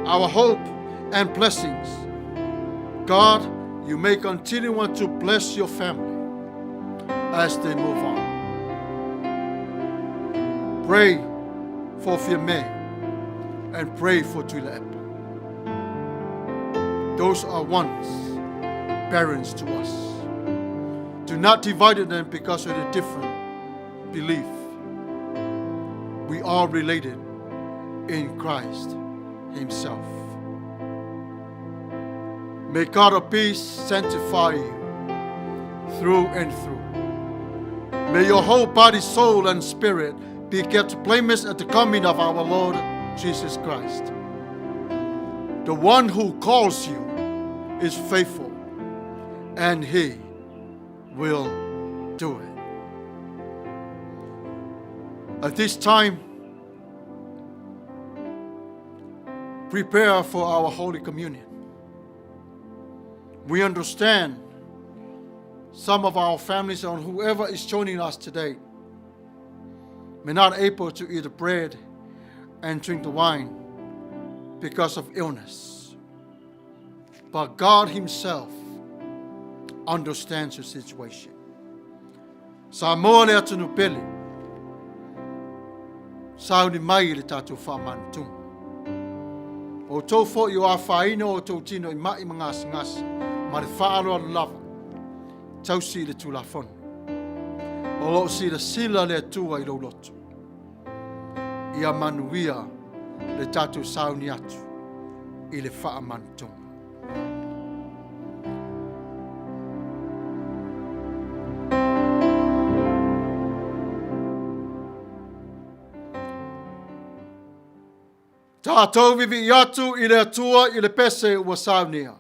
Our hope and blessings. God, you may continue on to bless your family as they move on. Pray for Fiame and pray for Tuilep. Those are ones, parents to us. Do not divide them because of a different belief. We are related in Christ Himself. May God of peace sanctify you through and through. May your whole body, soul, and spirit be kept blameless at the coming of our Lord Jesus Christ. The one who calls you is faithful, and He will do it. At this time, prepare for our Holy Communion. We understand some of our families and whoever is joining us today may not able to eat the bread and drink the wine because of illness. But God Himself understands your situation. Samuelu tunupeli, Maia le Tatou whamantung. O tofo i o awhaina o tau tino I mai mangasi, ma le whaaloa lava, Tusi le tulafon. O lo si le sila le atua I lo Lotu. Ia Manuia le Tatou Sauniatu I le whaamantung. Tatou vivi I atu I le atua I le pese ua Sauniga.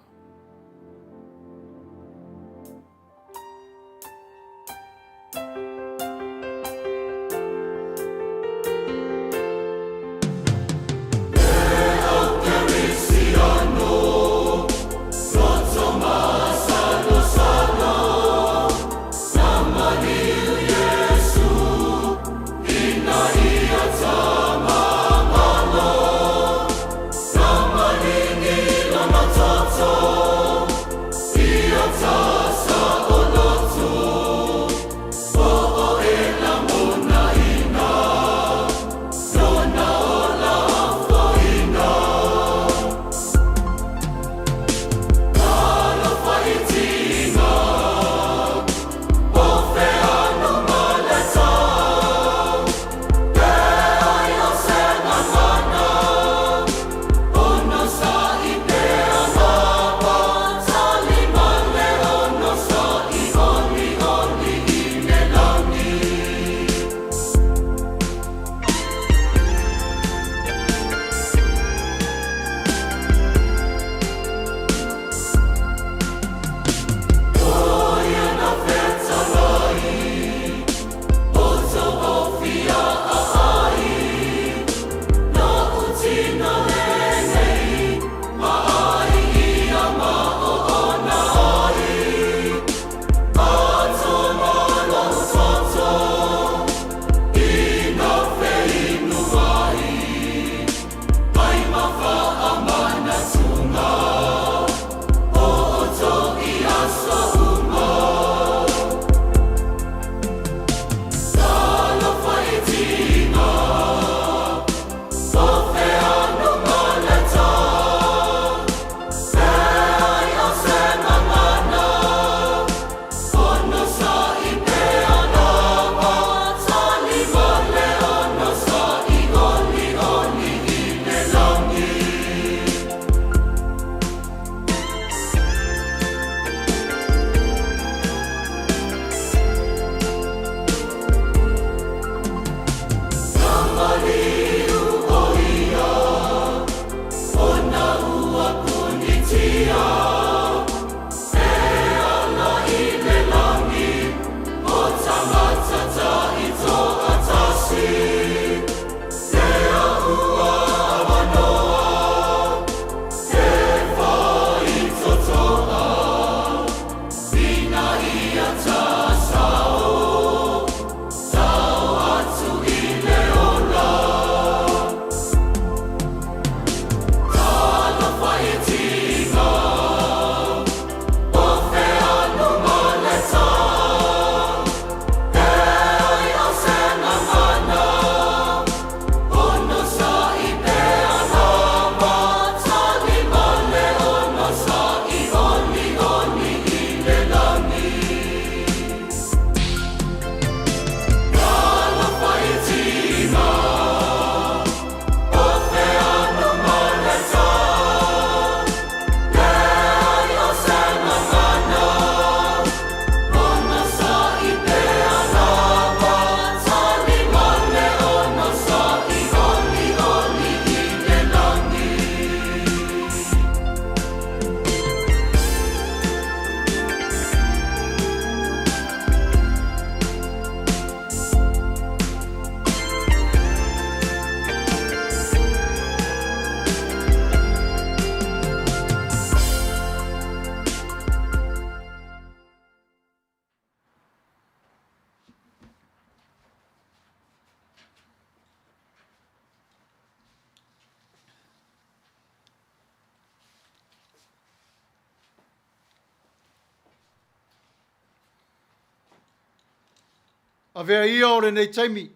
A vea ia o le nei taimi.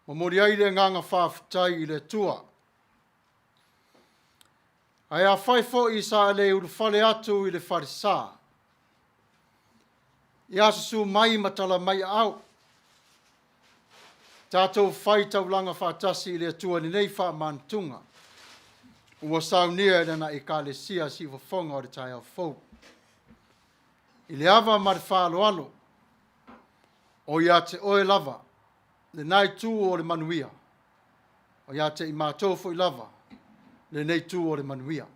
Ma mori ai le nganga whaafitai i le tua. Ai a whai fo i sa le uru whale atu i le wharisa. I asasu mai matala mai au. Tatou Faitau langa whaatasi i le tua ni nei wha mantunga. Ua Sauniga e na ekalesia si wafonga o le tai au fau. I le ava ma le whaaloalo. O ia te oe lava. Le nai tū o le Manuia. O ia te i mātou fo i lava. Le nei tū o le Manuia.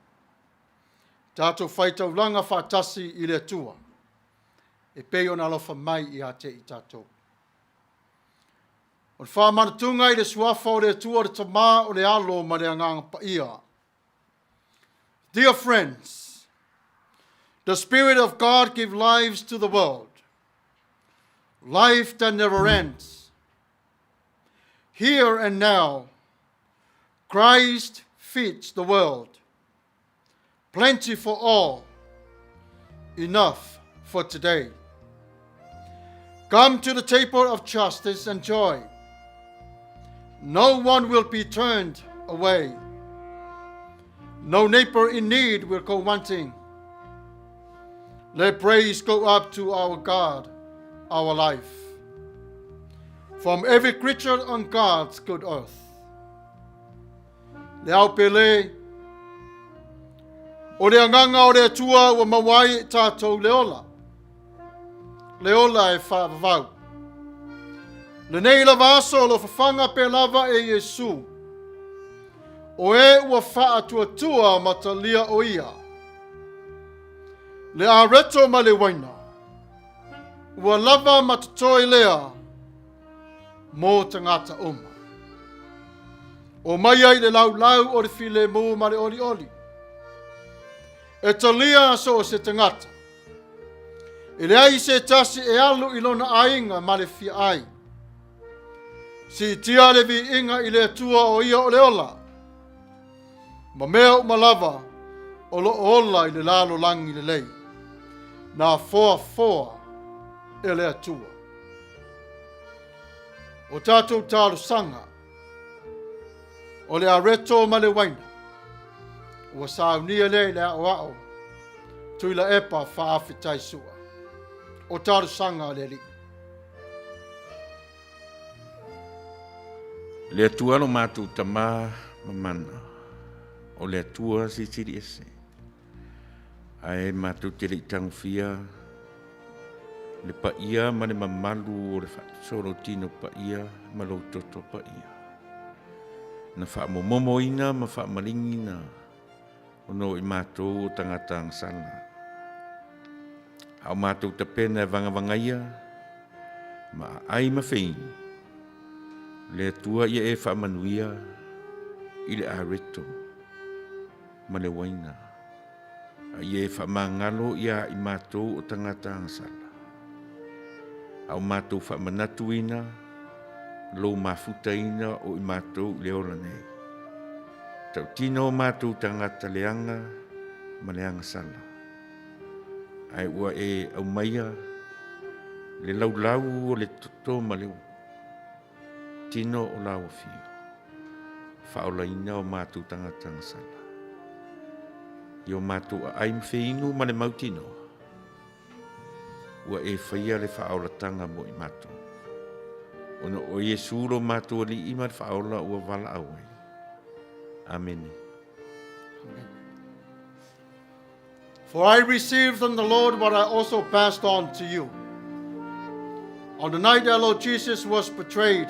Tatou Faitau langa whaatasi i le tua. E pei o na alofa mai i a te i tatou. O le whaamanatunga i le suafa o le tua o le tamā o le alo ma le anganga Paia. Dear friends, the Spirit of God gives lives to the world. Life that never ends. Here and now, Christ feeds the world. Plenty for all, enough for today. Come to the table of justice and joy. No one will be turned away. No neighbor in need will go wanting. Let praise go up to our God, our life, from every creature on God's good earth. Le au pele, o le anganga o le atua wa mawai tātou leola. Leola e whaavavau. Le nei lava aso lo whawhanga pe lava e Yesu. O e ua wha tua matalia o ia. Le a reto ma le waina. Ua lava matatoi lea mō tangata oma. O Maia i le lau o le file mū ma le oli oli. E talia so o se tangata. E le ai se tasi e alu ilona ainga ma le fia ai. Si tia le vi inga i le tua o ia o le ola. Ma mea o malava o lo ola i le lalo langi le lei. Nā foa e le atua. O tātou tālu sanga. O le areto ma le waina. Ua Sauniga le o ao. Tuila epa whaafitai sua. O tālu sanga le li. Le atua lo mātou tamā mamana. O le atua si tiri ese. Ae mātou te le itangwhia. Le Paia ma le mamalu o le whaatoro tino Paia ma lo toto Paia. Na whaamomomoina ma whaamaringina. O no i mātou o tangata ang sana. Au mātou ta pena e vangavangaia. Ma ai ma whaini. Le atua ia e whaamanuia. I le areto. Ma le waina. A ia e whaamangalo ia i mātou o tangata ang sana. Au mātou whaamanatu ina. Lo Mafuta ina o i mātou leola nei. Tau tino mātou tangata leanga, ma leanga sala. Ai ua e au Maia, le laulau o le toto ma leo. Tino o lau fio. Whaola ina o mātou tangata sala. I o mātou a aim whiinu ma le mautino. Ua e whaia le whaola tanga mo i mātou. Ono o Yesu lo mātou li ima le whaola ua wala awai. Amene. For I received from the Lord what I also passed on to you. On the night our Lord Jesus was betrayed,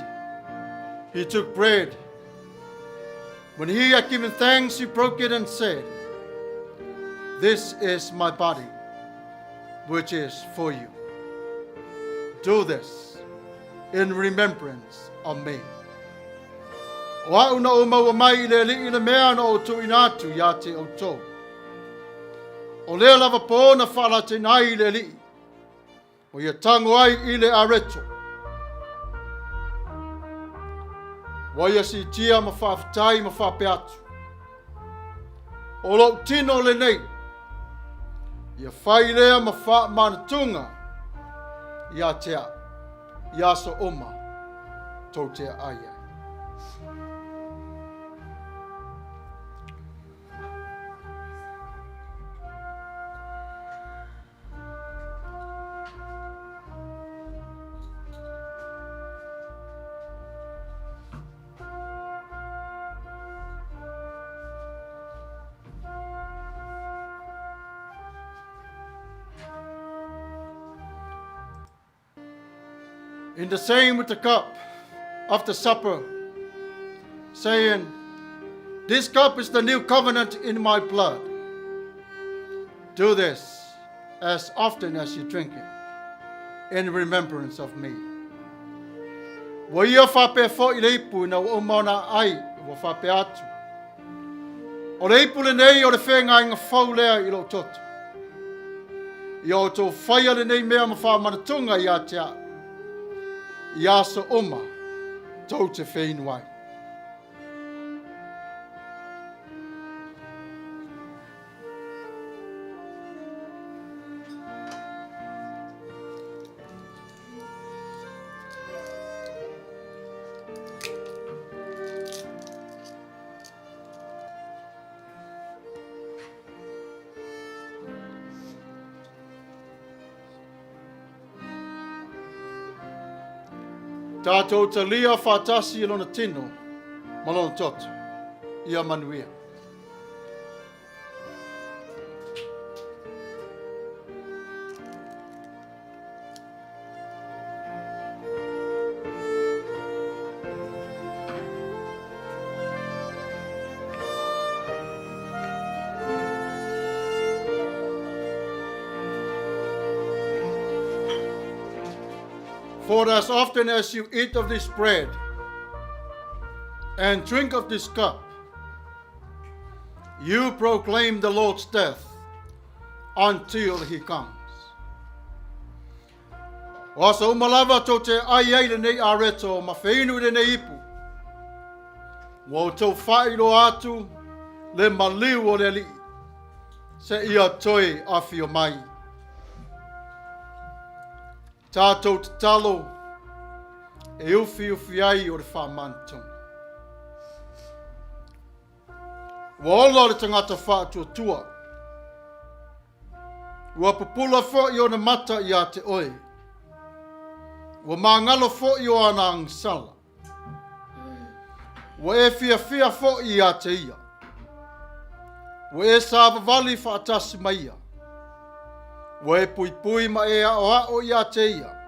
he took bread. When he had given thanks, he broke it and said, "This is my body, which is for you. Do this in remembrance of me." O au na o maua mai le li le mea na o tu inatu ia te o tō. O lea lava pō na whala te nai le li. O ia tango ai i le areto. Wa ia si tia ma whaafitai ma whaapeatu. O lo tino le nei. Ia whai lea ma wha manatunga. ia tea, ia so oma, tau te aia. In the same with the cup after supper, saying, "This cup is the new covenant in my blood. Do this as often as you drink it, in remembrance of me." Wa ia whape fo i leipu na o mauna ai wa whape atu. O leipu le nei o le whenga inga whau lea i lo toto. I o tō whaia le nei mea ma wha manatunga i a te a. Ia so oma, tau te whenua. Tatou te lia whātasi i lona tino, malona toto, ia Manuia. For as often as you eat of this bread and drink of this cup, you proclaim the Lord's death until he comes. O sa umalava tō te ai le nei areto ma whainu le nei ipu. Wa o tō whairo atu le maliu o le li se ia toi afi o mai. Tātou te talo e ufi ai o le whamantung. Wa ola le tangata whātua. Wa papula fo i o na mata i a te oe. Wa mangalo fo i o ana angsala. Wa e fia fo i a te ia. Wa e sāvavali whaatasi Maia. Wa e pui ma e o i a te ia.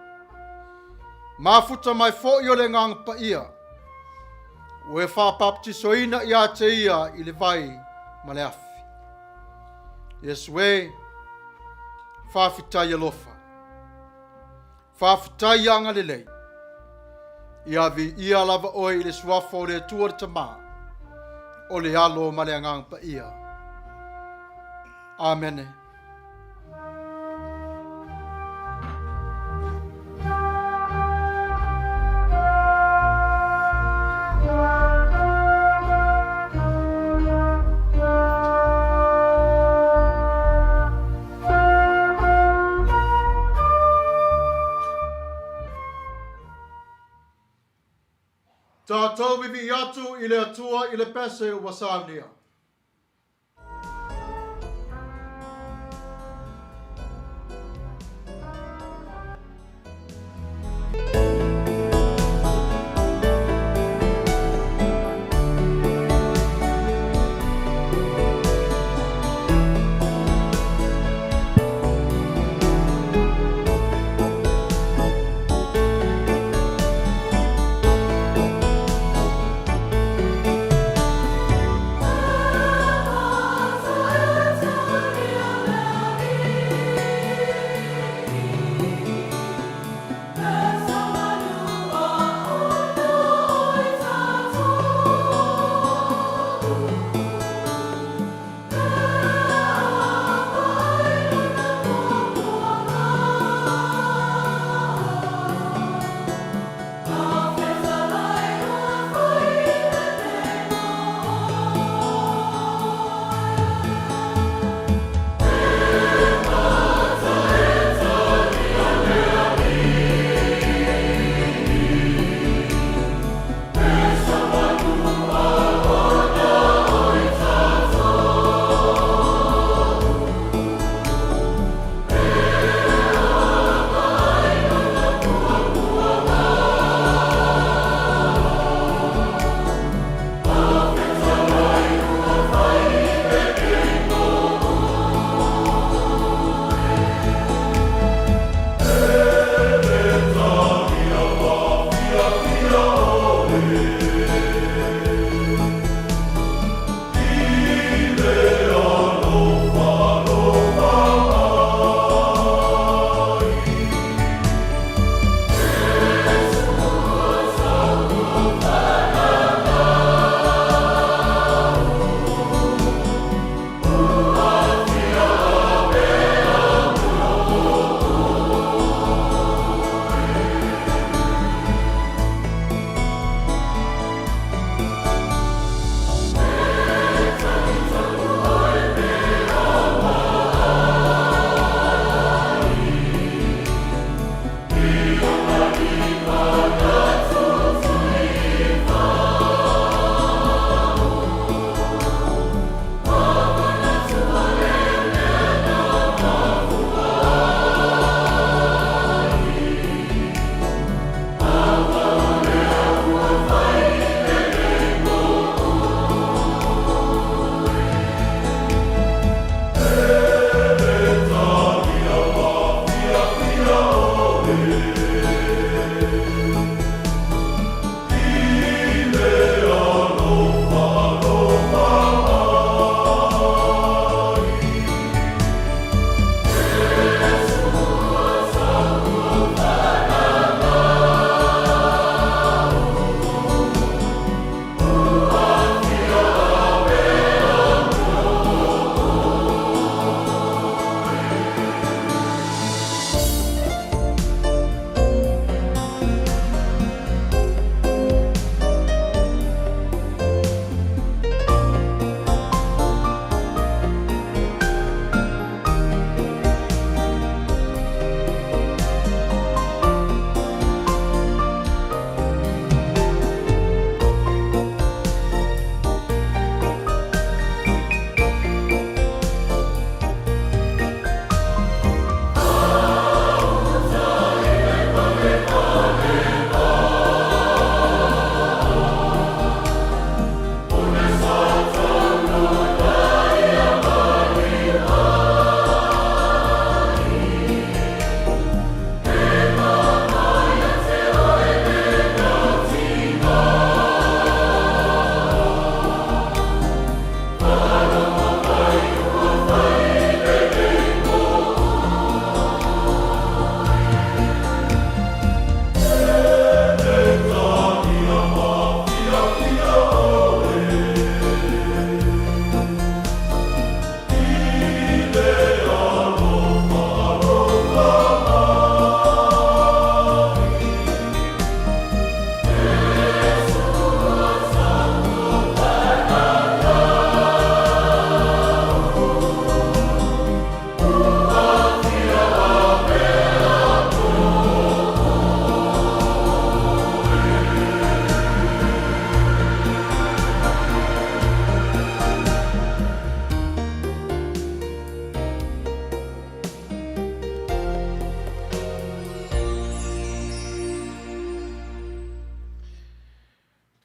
Mafuta mai fo i o le ngang Paia. Wa e whapaptisoina i a te ia i le vai ma le afi. Yesu e whawhitai alofa. Whawhitai anga le lei. Ia vi ia lava oi le suafo le tua le tama. O le alo ma le ngang Paia. Amene. Tatou vivi atu i le atua i le pese wa Sauniga. Oh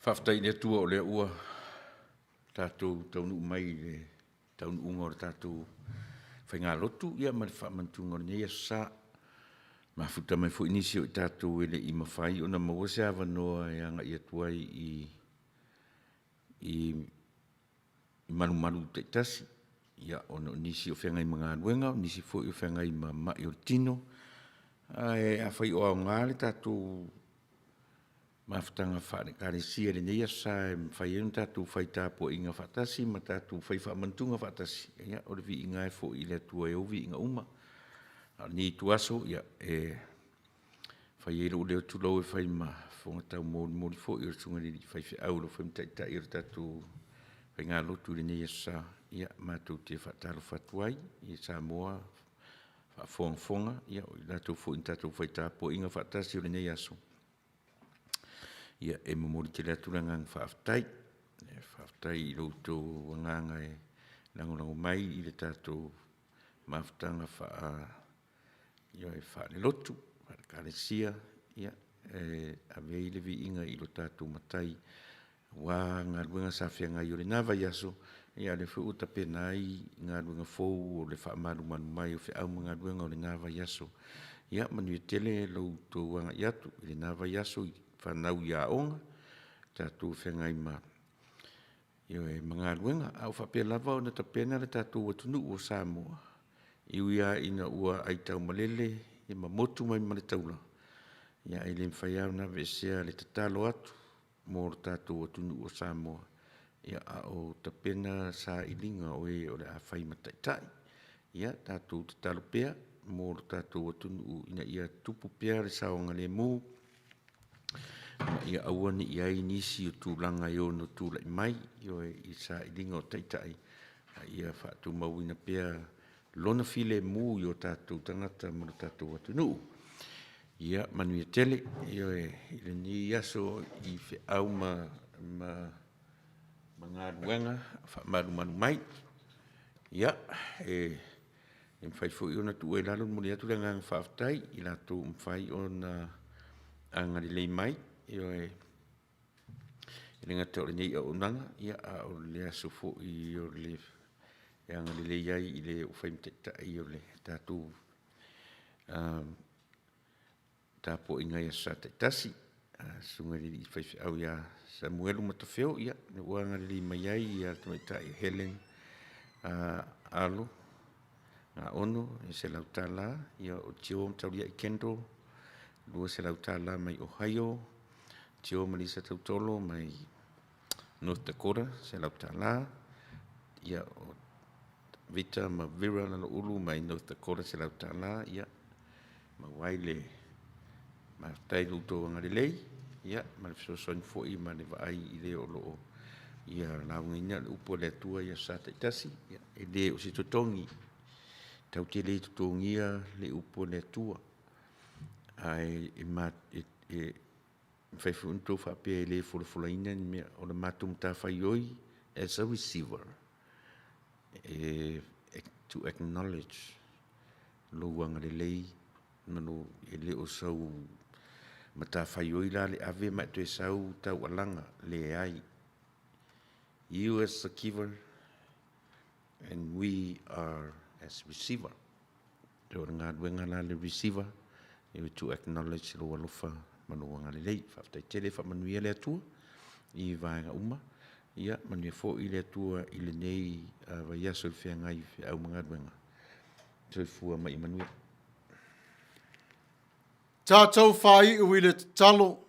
Whaftai le tua o le ua. Tatou taunu mai le taunu unga o le tatou. Whai ngā lotu ia ma le whaamantunga o le nei sa. Mafuta mai fu inisi o i tatou ele i mawhai o na maua se awa noa e anga i atuai i malu te tasi. Ia ono nisi o whengai mga anuenga, nisi fo i o whengai ma mai o tino. E a whai o au ngā le tatou mafutanga whaane kare sia le neia sa e whai enu tātou whai tāpua inga whatasi, ma tātou whai whaamantunga whatasi. Ia, o le vi inga e fo i le atua e ovi inga uma. Ni tu aso, ia, e whai ero leo tulau e whai ma whonga tau mōri fo i o tunga li whai whi auro whai mtaita i o tātou whai ngā lotu le neia sa. Ia, mātou te whataro whatuai, i Samoa, whafonga, ia, o i tātou fo i tātou whai tāpua inga whatasi o le neia aso. Ia e momori te leaturanga ng whaaftai. Whaaftai i Lotu wanganga e langolango mai i le tātou mafutanga wha ia e wha le Lotu, wha le kāresia, ia a vei le vi inga i lo tātou matai wā ngā ruenga sawhianga i o le nawa yaso, ia le whu uta penai ngā ruenga fōu o le wha manu mai o whi au ngā ruenga o le nawa yaso. Ia Manuia tele Lotu wanga iatu i le nawa yaso i whanau ia onga, tātou whengai ma. Io e mga ruenga, au whapea lava o na tapena le tātou watunu o Samoa. Iu ia ina ua aitau malele, e mamotu mai ma le taula. Ia e le mwhaiau na vesea le tatalo atu, mō le tātou watunu o Samoa. Ia a o tapena sa ilinga o e o le a whai mataitai. Ia tātou tatalo pea, mō le tātou watunu ina ia tupu pea le saonga le mū. Ia aua ni iai nisi o tūlanga i o no tūlai mai, io e i sa ilinga o taitai. Ia whaatu mauina pia lona file mū i o tātou tangata mo tātou atunu. Ia Manuia tele, io e ile ni aso i whi au ma ngā ruenga, whaamaru manu mai. Ia e mwhai fo i ona tu e lalo mo le atu renga ng whaaftai, i lato mwhai o na angarilei mai. Io e ngata o le nei o nanga, ia a o le aso fo i o le e anga le iai i le o whaimteta i o le tātou tāpo inga ia sa taitasi, sunga li i whaifi au ia Samuelu Matafeo, ia, ne uanga li mai ai ia tamaita i Helen Alo, ngā ono, e se lautala, ia o tio mtauria i Kendo, lua se lautala mai Ohio, tio Malisa Tautolo mai North Dakota, se lautala, ia o Tavita ma Vera na ulu mai North Dakota se lautala, ia ma waile ma tai luto ngarilei, ia ma le sosoani fo'i ma le vaai i le o loo, ia laungaina le upo le atua ia sa taitasi, ia e le o si totongi, tau te le totongia le upo le atua, ai fai funto fa pe le fulfulaina me o le matum ta faioi as a receiver to acknowledge lo wanga le lei no ele o sau mata faioi la le ave ma te sau ta walanga le ai you as a giver and we are as receiver do nga wenga la le receiver to acknowledge lo walofa manuanga le lei, whaftai tele wha Manuia le atua, i vaenga uma, ia Manuia fo i le atua i le nei vai aso i whea ngai au mga ruenga. Toi fua mai Manuia. Tātou whai ui le talo.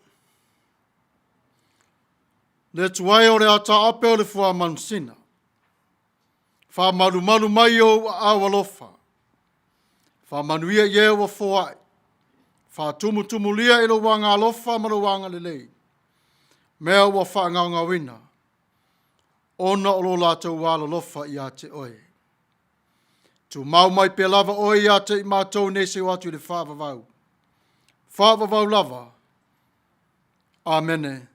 Le tuai o le ata ape o le fua manusina. Wha maru mai o awalofa. Wha Manuia ie wa foai. Wha tumu lia ilo wanga alofa ma lo wanga lelei. Mea wa wha ngā wina. Ona o lo lātou wāla lofa i a te oe. Tu mau mai pe lava oe i a te i mātou nese watu le whāwawau. Whāwawau lava. Amene.